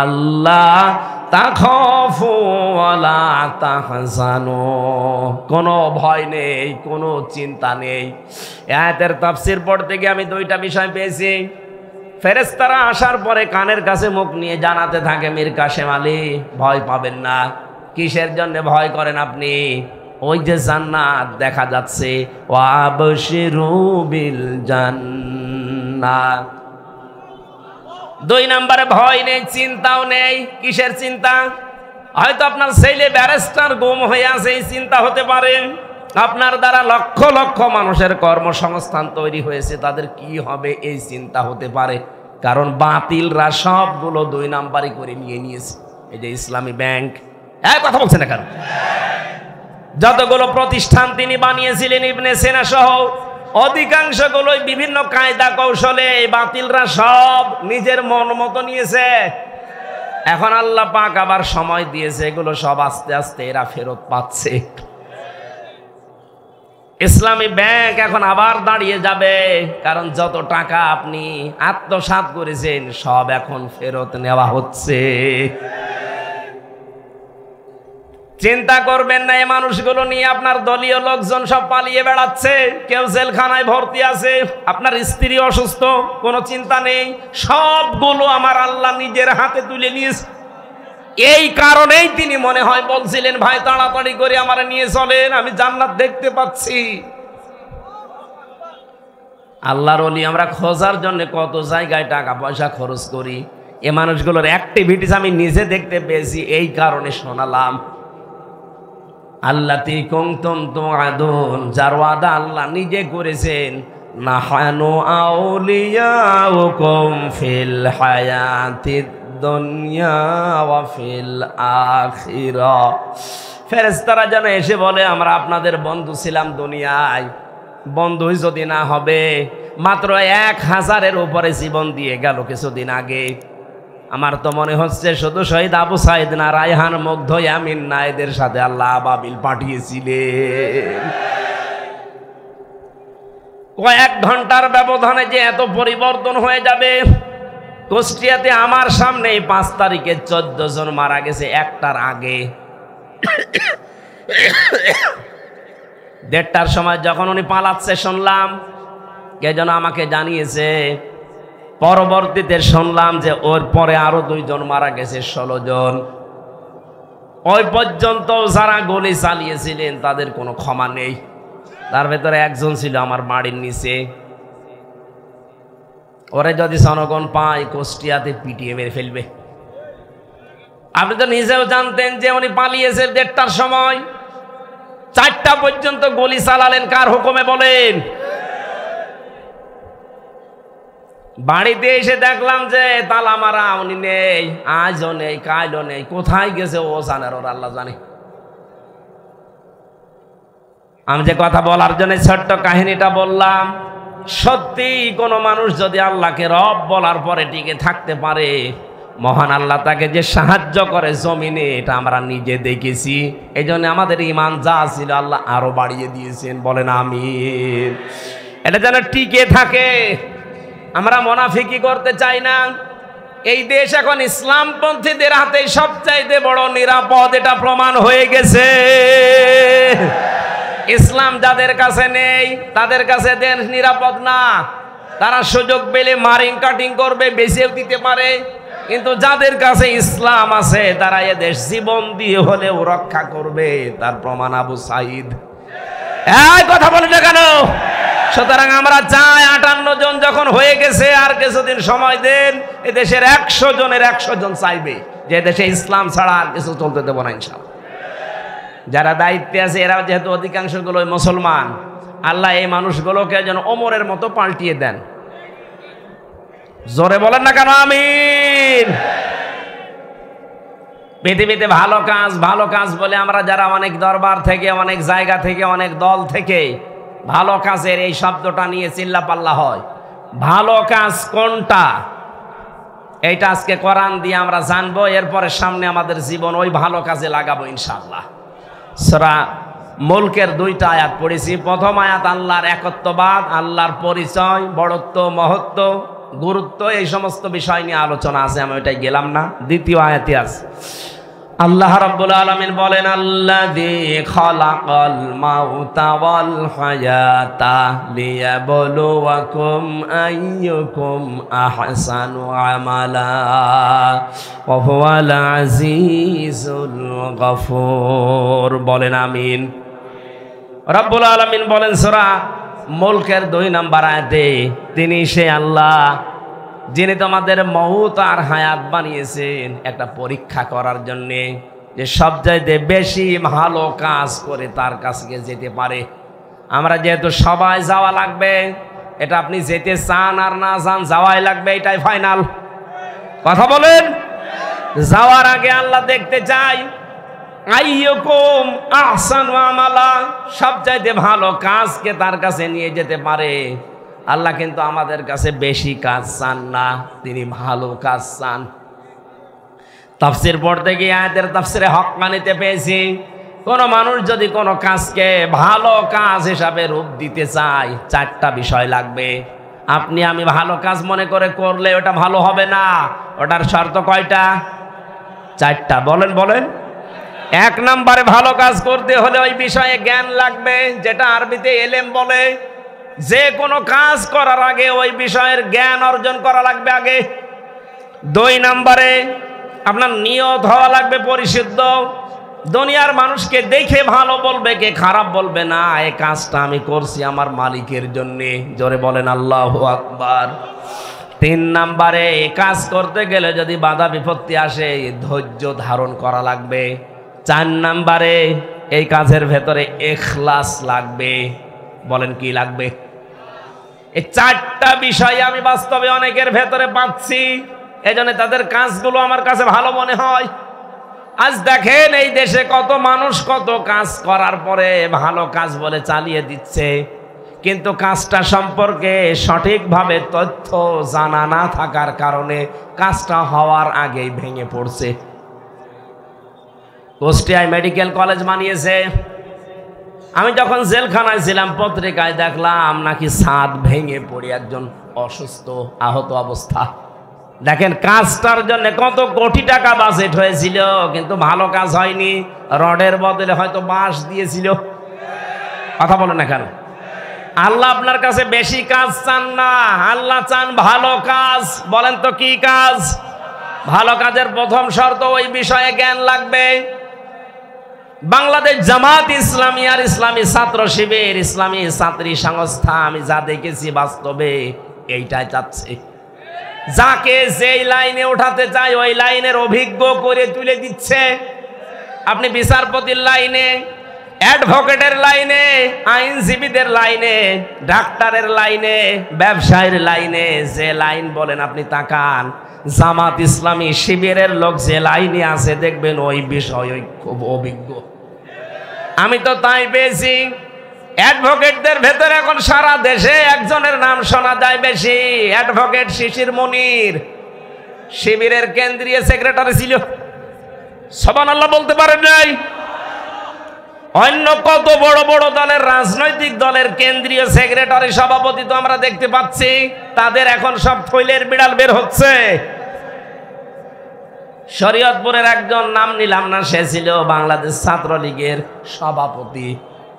[SPEAKER 1] আল্লাহ তাখাফু ওয়ালা তাহজানু, কোনো ভয় নেই, কোনো চিন্তা নেই। আয়াতের তাফসীর পড়তে গিয়ে আমি 2টা বিষয় পেয়েছি। ফেরেশতারা আসার পরে কানের কাছে মুখ নিয়ে জানাতে থাকে, মীর কাশেম আলী ভয় পাবেন না। কিসের জন্য ভয় করেন আপনি? ওই যে জান্নাত দেখা যাচ্ছে, ওয়াবশিরু বিল জান্নাহ। 2 নম্বরে ভয় নেই, চিন্তাও নেই। কিসের চিন্তা? হয়তো আপনার ছেলে ব্যারিস্টার গুম হয়ে আছে, এই চিন্তা হতে পারে। আপনার দ্বারা লক্ষ লক্ষ মানুষের কর্মসংস্থান তৈরি হয়েছে, তাদের কি হবে এই চিন্তা হতে পারে। কারণ বাতিলরা সবগুলো 2 নাম্বারই করে নিয়েছে। এই যে ইসলামী ব্যাংক, কথা বলছে না কারণ যতগুলো প্রতিষ্ঠান তিনি বানিয়েছিলেন ইবনে সিনা সহ, অধিকাংশগুলোই বিভিন্ন কায়দা কৌশলে এই বাতিলরা সব নিজের মন মতো নিয়েছে। এখন আল্লাহ পাক আবার সময় দিয়েছে, এগুলো সব আস্তে আস্তে এরা ফেরত পাচ্ছে। ইসলামী ব্যাংক এখন আবার দাঁড়িয়ে যাবে, কারণ যত টাকা আপনি আত্মসাৎ করেছেন সব এখন ফেরত নেওয়া হচ্ছে। চিন্তা করবেন না, এই মানুষগুলো নিয়ে আপনার দলীয় লোকজন সব পালিয়ে বেড়াচ্ছে, কেউ জেলখানায় ভর্তি আছে, আপনার স্ত্রী অসুস্থ, কোনো চিন্তা নেই। সবগুলো আমার আল্লাহ নিজের হাতে তুলে নিয়েছে। এই কারণেই তিনি মনে হয় বলছিলেন, ভাই তাড়াতাড়ি করে আমার নিয়ে চলেন, আমি জান্নাত দেখতে পাচ্ছি। আল্লাহর ওলি আমরা খোঁজার জন্য কত জায়গায় টাকা পয়সা খরচ করি, এ মানুষগুলোর অ্যাক্টিভিটিস আমি নিজে দেখতে পেয়েছি, এই কারণে শোনালাম। আল্লাতি কুনতুম তুআদুন, যার ওয়াদা আল্লাহ নিজে করেছেন, নাহানু আউলিয়াউকুম ফিল হায়াতিদ দুনিয়া ওয়া ফিল আখিরাহ। ফেরেশতারা যেন এসে বলে, আমরা আপনাদের বন্ধু ছিলাম দুনিয়ায়, বন্ধুই যদি না হবে, মাত্র 1000-এর উপরে জীবন দিয়ে গেল কিছুদিন আগে। আমার তো মনে হচ্ছে শুধু শহীদ আবু সাইদ না, রায়হান, মুগ্ধ, ইয়ামিন না, এদের সাথে আল্লাহ আবাবিল পাঠিয়েছিলেন। কয়েক ঘন্টার ব্যবধানে যে এত পরিবর্তন হয়ে যাবে। কুষ্টিয়াতে আমার সামনে 5 তারিখে 14 জন মারা গেছে, 1টার আগে। 1:30টার সময় যখন উনি পালাচ্ছে শুনলাম, কে যেন আমাকে জানিয়েছে। পরবর্তীতে শুনলাম যে ওর পরে আরো 2 জন মারা গেছে, 16 জন। ওই পর্যন্ত যারা গুলি চালিয়েছিলেন তাদের কোনো ক্ষমা নেই। তার ভেতরে একজন ছিল আমার বাড়ির নিচে, ওরে যদি জনগণ পায় কুষ্টিয়াতে পিটিয়ে মেরে ফেলবে। আপনি তো নিজেও জানতেন যে উনি পালিয়েছে 1:30টার সময়, 4টা পর্যন্ত গুলি চালালেন কার হুকুমে বলেন? বাড়িতে এসে দেখলাম যে তালা মারা, উনি নেই, আজও নেই, কালও নেই, কোথায় গেছে ও জানে, ওর আল্লাহ জানে। আমি যে কথা বলার জন্য ছোট্ট কাহিনীটা বললাম, সত্যি কোনো মানুষ যদি আল্লাহকে রব বলার পরে টিকে থাকতে পারে, মহান আল্লাহ তাকে যে সাহায্য করে জমিনে, এটা আমরা নিজে দেখেছি। এই জন্য আমাদের ঈমান যা ছিল আল্লাহ আরো বাড়িয়ে দিয়েছেন, বলেন আমিন। এটা যেন টিকে থাকে। আমরা মুনাফিকি করতে চাই না। এই দেশ এখন ইসলামপন্থীদের হাতে সবচাইতে বড় নিরাপদ, এটা প্রমাণ হয়ে গেছে। ইসলাম যাদের কাছে নেই তাদের কাছে দেশ নিরাপদ না। তারা সুযোগ পেলে মারিং কাটিং করবে, বেঁচেও দিতে পারে। কিন্তু যাদের কাছে ইসলাম আছে তারা এ দেশ জীবন দিয়ে হলেও রক্ষা করবে। তার প্রমাণ আবু সাইদ। এই কথা বলে না কেন? সুতরাং আমরা চাই 58 জন যখন হয়ে গেছে, আর কিছুদিন সময় দেন, এ দেশের 100 জনের 100 জন চাইবে যে দেশে ইসলাম ছাড়া আর কিছু চলতে দেব না ইনশাআল্লাহ। যারা দায়িত্বে আছে এরা যেহেতু অধিকাংশগুলো মুসলমান, আল্লাহ এই মানুষগুলোকে যেন ওমরের মতো পাল্টিয়ে দেন। জোরে বলেন না কেন আমিন। পৃথিবীতে ভালো কাজ বলে আমরা যারা অনেক দরবার থেকে, অনেক জায়গা থেকে, অনেক দল থেকে ভালো কাজের এই শব্দটা নিয়ে চিল্লাপাল্লা হয়। ভালো কাজ কোনটা, এইটা আজকে কোরআন দিয়ে আমরা জানবো। এরপরে সামনে আমাদের জীবন ওই ভালো কাজে লাগাবো ইনশাআল্লাহ। সূরা মুলকের 2টা আয়াত পড়েছি। প্রথম আয়াত আল্লাহর একত্ববাদ, আল্লাহর পরিচয়, বড়ত্ব, মহত্ব, গুরুত্ব, এই সমস্ত বিষয় নিয়ে আলোচনা আছে, আমি ওইটাই গেলাম না। দ্বিতীয় আয়াতে আছে আল্লাহ রাব্বুল আলামিন বলেন, আল্লাযী খালাকাল মাউতা ওয়াল হায়াতা লিয়াবলুয়াকুম আইয়ুকুম আহসানু আমালা ওয়া হুয়াল আজিজুল গফুর। বলেন আমিন। রাব্বুল আলামিন বলেন সূরা মুলকের 2 নম্বর আয়াতে, তিনি সে আল্লাহ যিনি তোমাদের মউত আর হায়াত বানিয়েছেন একটা পরীক্ষা করার জন্যে, যে সবচাইতে বেশি ভালো কাজ করে তার কাছে যেতে পারে। আমরা যেহেতু সবাই যাওয়া লাগবে, এটা আপনি যেতে চান আর না চান যাওয়াই লাগবে, এটাই ফাইনাল। কথা বলেন। যাওয়ার আগে আল্লাহ দেখতে চাই আইয়ুকুম আহসানু আমালা, সবচাইতে ভালো কাজকে তার কাছে নিয়ে যেতে পারে। আল্লাহ কিন্তু আমাদের কাছে বেশি কাজ চান না, তিনি ভালো কাজ চান। তাফসীর পড়তে গিয়ে আয়াতের তাফসীরে হক্কানিতে পেয়েছি, কোন মানুষ যদি কোনো কাজকে ভালো কাজ হিসাবে রূপ দিতে চায়, 4টা বিষয় লাগবে। আপনি আমি ভালো কাজ মনে করে করলে ওটা ভালো হবে না। ওটার শর্ত কয়টা? 4টা। বলেন বলেন। 1 নম্বরে ভালো কাজ করতে হলে ওই বিষয়ে জ্ঞান লাগবে, যেটা আরবিতে এলেম বলে। যে কোনো কাজ করার আগে ওই বিষয়ের জ্ঞান অর্জন করা লাগবে আগে। 2 নম্বরে আপনার নিয়ত হওয়া লাগবে পরিশুদ্ধ। দুনিয়ার মানুষকে দেখে ভালো বলবে, কে খারাপ বলবে না। এই কাজটা আমি করছি আমার মালিকের জন্যে। জোরে বলেন আল্লাহু আকবার। 3 নম্বরে কাজ করতে গেলে যদি বাধা বিপত্তি আসে, ধৈর্য ধারণ করা লাগবে। 4 নম্বরে এই কাজের ভেতরে ইখলাস লাগবে। বলেন কি লাগবে? এই 4টা বিষয় আমি বাস্তবে অনেকের ভেতরে পাচ্ছি, এজন্য তাদের কাজগুলো আমার কাছে ভালো মনে হয়। আজ দেখেন এই দেশে কত মানুষ কত কাজ করার পরে ভালো কাজ বলে চালিয়ে দিচ্ছে, কিন্তু কাজটা সম্পর্কে সঠিকভাবে তথ্য জানা না থাকার কারণে কাজটা হওয়ার আগেই ভেঙে পড়ছে। কুষ্টিয়ায় মেডিকেল কলেজ বানিয়েছে। আমি যখন জেলখানায় ছিলাম পত্রিকায় দেখলাম নাকি ছাদ ভেঙে পড়ে একজন অসুস্থ আহত অবস্থা। দেখেন কাজটার জন্য কত কোটি টাকা বাজেট হয়েছিল, কিন্তু ভালো কাজ হয়নি। রডের বদলে হয়তো বাঁশ দিয়েছিল। কথা বলেন না কেন? আল্লাহ আপনার কাছে বেশি কাজ চান না, আল্লাহ চান ভালো কাজ। বলেন তো কি কাজ? ভালো কাজের প্রথম শর্ত ওই বিষয়ে জ্ঞান লাগবে। বাংলাদেশ জামাত ইসলামী আর ইসলামী ছাত্র শিবির, ইসলামী ছাত্রী সংস্থা, আমি যা দেখেছি বাস্তবে এইটাই চাচ্ছে। যাকে যেই লাইনে ওঠাতে চায় ওই লাইনের অভিজ্ঞ করে তুলে দিচ্ছে। আপনি বিচারপতির লাইনে, অ্যাডভোকেটের লাইনে, আইনজীবীদের লাইনে, ডাক্তারের লাইনে, ব্যবসায়ীর লাইনে, যে লাইন বলেন আপনি তাকান, জামাত ইসলামী শিবিরের লোক যে লাইনে আছে দেখবেন ওই বিষয়ে খুব অভিজ্ঞ। আমি তো তাই পেয়েছি। অ্যাডভোকেটদের ভেতরে এখন সারা দেশে একজনের নাম শোনা যায় বেশি, অ্যাডভোকেট শিশির মনির, শিবিরের কেন্দ্রীয় সেক্রেটারি ছিল। সুবহানাল্লাহ বলতে পারেন নাই? অন্য কত বড় বড় দলের, রাজনৈতিক দলের কেন্দ্রীয় সেক্রেটারি, সভাপতি তো আমরা দেখতে পাচ্ছি, তাদের এখন সব থৈলের বিড়াল বের হচ্ছে। শরীয়তপুরের একজন, নাম নিলাম না, সে ছিল বাংলাদেশ ছাত্রলীগের সভাপতি।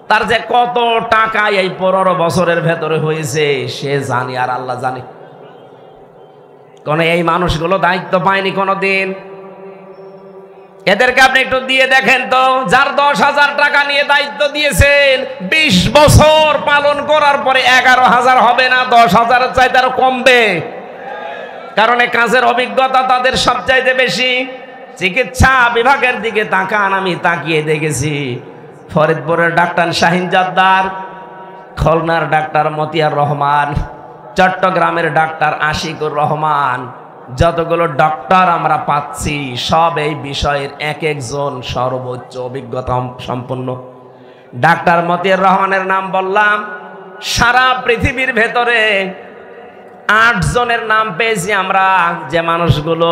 [SPEAKER 1] তার যে কত টাকা এই 15 বছরের ভেতরে হয়েছে সে জানি আর আল্লাহ জানে। কোন এই মানুষগুলো দায়িত্ব পায়নি কোনোদিন। এদেরকে আপনি একটু দিয়ে দেখেন তো, যার 10,000 টাকা নিয়ে দায়িত্ব দিয়েছেন, 20 বছর পালন করার পরে 11,000 হবে না, 10,000 চাইতে আরো কমবে। কারণ এই কাজের অভিজ্ঞতা তাদের সবচাইতে বেশি। চিকিৎসা বিভাগের দিকে তাকান, আমি তাকিয়ে দেখেছি ফরিদপুরের ডাক্তার শাহিন জাদ্দার, খুলনার ডাক্তার মতিয়ার রহমান, চট্টগ্রামের ডাক্তার আশিকুর রহমান, যতগুলো ডক্টর আমরা পাচ্ছি সব এই বিষয়ের এক একজন সর্বোচ্চ অভিজ্ঞতা সম্পন্ন। ডাক্তার মতিয়ার রহমানের নাম বললাম, সারা পৃথিবীর ভেতরে 8 জনের নাম পেয়েছি আমরা, যে মানুষগুলো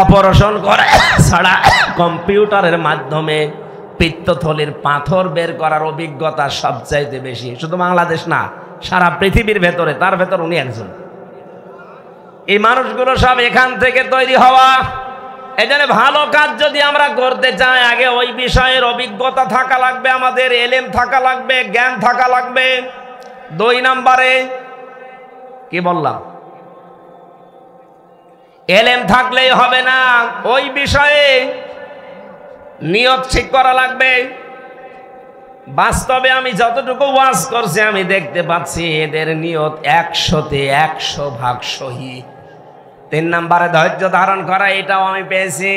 [SPEAKER 1] অপারেশন করে ছাড়া কম্পিউটারের মাধ্যমে পিত্তথলির পাথর বের করার অভিজ্ঞতা সবচাইতে বেশি। শুধু বাংলাদেশ না, সারা পৃথিবীর ভেতরে, তার ভেতর উনি একজন। এই মানুষগুলো সব এখান থেকে তৈরি হওয়া। এজন্য ভালো কাজ যদি আমরা করতে চাই, আগে ওই বিষয়ের অভিজ্ঞতা থাকা লাগবে, আমাদের এলেম থাকা লাগবে, জ্ঞান থাকা লাগবে। 2 নম্বরে কি বললাম, এলেম থাকলেই হবে না, ওই বিষয়ে নিয়ত ঠিক করা লাগবে। বাস্তবে আমি যতটুকু ওয়াজ করছি আমি দেখতে পাচ্ছি এদের নিয়ত 100-তে 100 ভাগ সহি। 3 নম্বরে ধৈর্য ধারণ করা, এটাও আমি পেয়েছি।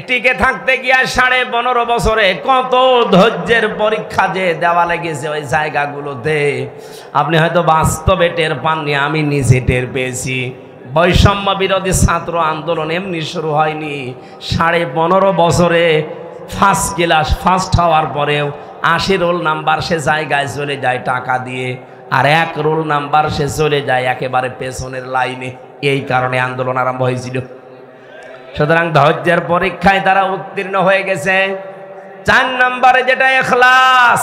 [SPEAKER 1] টিকে থাকতে গিয়ে 15.5 বছরে কত ধৈর্যের পরীক্ষা যে দেওয়া লেগেছে ওই জায়গাগুলোতে, আপনি হয়তো বাস্তবে টের পাননি, আমি নিজে টের পেয়েছি। বৈষম্য বিরোধী ছাত্র আন্দোলন এমনি শুরু হয়নি, 15.5 বছরে ফার্স্ট ক্লাস ফার্স্ট হওয়ার পরেও 80 রোল নাম্বার সে জায়গায় চলে যায় টাকা দিয়ে, আর 1 রোল নাম্বার সে চলে যায় একেবারে পেছনের লাইনে। এই কারণে আন্দোলন আরম্ভ হয়েছিল। সুতরাং ধৈর্যের পরীক্ষায় তারা উত্তীর্ণ হয়ে গেছে। 4 নম্বরে যেটা ইখলাস,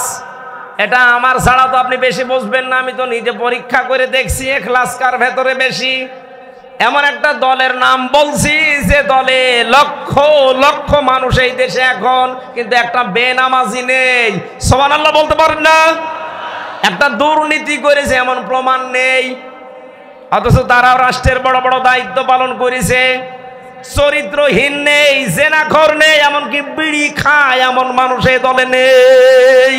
[SPEAKER 1] এটা আমার ছাড়া তো আপনি বেশি বুঝবেন না, আমি তো নিজে পরীক্ষা করে দেখছি ইখলাস কার ভেতরে বেশি। এমন একটা দলের নাম বলছি যে দলে লক্ষ লক্ষ মানুষ এই দেশে এখন, কিন্তু একটা বেনামাজি নেই। সুবহানাল্লাহ বলতে পারেন না? একটা দুর্নীতি করেছে এমন প্রমাণ নেই, অথচ তারাও রাষ্ট্রের বড় বড় দায়িত্ব পালন করেছে। চরিত্রহীন নেই, জেনাখোর নেই, এমনকি বিড়ি খায় এমন মানুষ এই দলে নেই।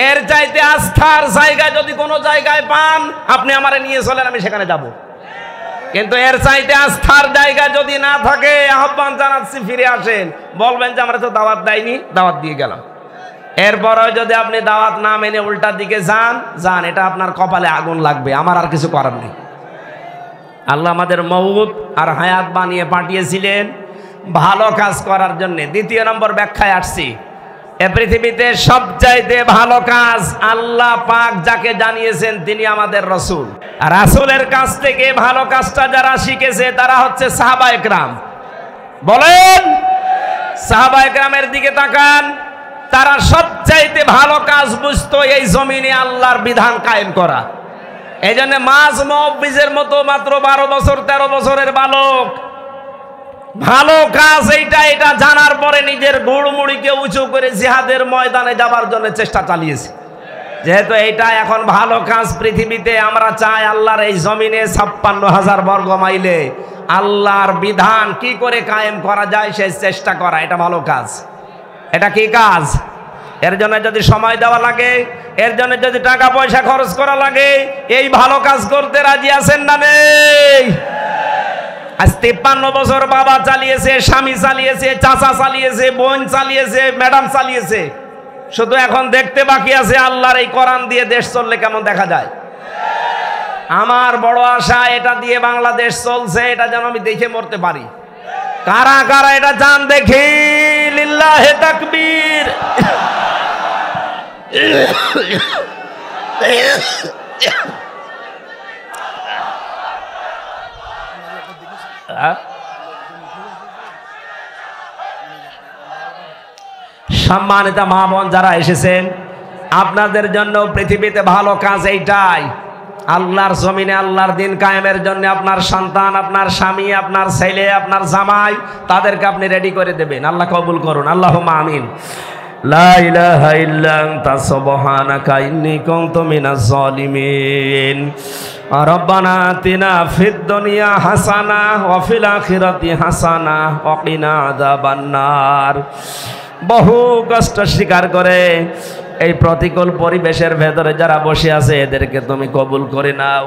[SPEAKER 1] এর চাইতে আস্থার জায়গা যদি কোনো জায়গায় পান, আপনি আমারে নিয়ে চলেন, আমি সেখানে যাব। কিন্তু এর চাইতে আস্থার জায়গা যদি না থাকে, আহ্বান জানাচ্ছি ফিরে আসেন। বলবেন যে আমরা তো দাওয়াত দেয়নি, দাওয়াত দিয়ে গেলাম। এরপরে যদি আপনি দাওয়াত না মেনে উল্টা দিকে যান, এটা আপনার কপালে আগুন লাগবে, আমার আর কিছু করার নেই। আল্লাহ আমাদের মওত আর হায়াত বানিয়ে পাঠিয়েছিলেন ভালো কাজ করার জন্য। 2 নম্বর ব্যাখ্যায় আসছি, এ পৃথিবীতে সবচাইতে ভালো কাজ আল্লাহ পাক যাকে জানিয়েছেন তিনি আমাদের রাসূল। আর রাসূলের কাছ থেকে ভালো কাজটা যারা শিখেছে তারা হচ্ছে সাহাবায়ে কেরাম। বলেন, সাহাবায়ে কেরামের দিকে তাকান, তারা সবচাইতে ভালো কাজ বুঝতো এই জমিনে আল্লাহর বিধান কায়েম করা। এই জন্য মাঝ মুফবিজের মতো মাত্র 12 বছর 13 বছরের বালক ভালো কাজ এটা জানার পরে নিজের গুড়মুড়িকে উঁচু করে জিহাদের ময়দানে যাবার জন্য চেষ্টা চালিয়েছে। যেহেতু এটা এখন ভালো কাজ পৃথিবীতে, আমরা চাই আল্লাহর এই জমিনে 56,000 বর্গ মাইলে আল্লাহর বিধান কি করে কায়েম করা যায় সেই চেষ্টা করা, এটা ভালো কাজ। এটা কি কাজ? এর জন্য যদি সময় দেওয়া লাগে, এর জন্য যদি টাকা পয়সা খরচ করা লাগে, এই ভালো কাজ করতে রাজি আছেন না নেই? আজ 53 বছর বাবা চালিয়েছে, স্বামী চালিয়েছে, চাচা চালিয়েছে, বোন চালিয়েছে, ম্যাডাম চালিয়েছে, শুধু এখন দেখতে বাকি আছে আল্লাহর এই কোরআন দিয়ে দেশ চললে কেমন দেখা যায়। আমার বড় আশা এটা দিয়ে বাংলাদেশ চলছে, এটা যেন আমি দেখে মরতে পারি। কারা কারা এটা জান দেখি, লিল্লাহে তাকবীর। সম্মানিত মা বোন যারা এসেছেন, আপনাদের জন্য পৃথিবীতে ভালো কাজ এইটাই, আল্লাহর জমিনে আল্লাহর দিন কায়েমের জন্য আপনার সন্তান, আপনার স্বামী, আপনার ছেলে, আপনার জামাই, তাদেরকে আপনি রেডি করে দেবেন। আল্লাহ কবুল করুন, আল্লাহুম্মা আমিন। লা ইলাহা ইল্লা আনতা সুবহানাকা ইন্নী কুনতু মিনাজ জালিমিন। রব্বানা আতিনা ফিদ দুনিয়া হাসানা ওয়া ফিল আখিরাতি হাসানা ওয়া কিনা আযাবান নার। বহু কষ্ট স্বীকার করে এই প্রতিকূল পরিবেশের ভেতরে যারা বসে আছে এদেরকে তুমি কবুল করে নাও।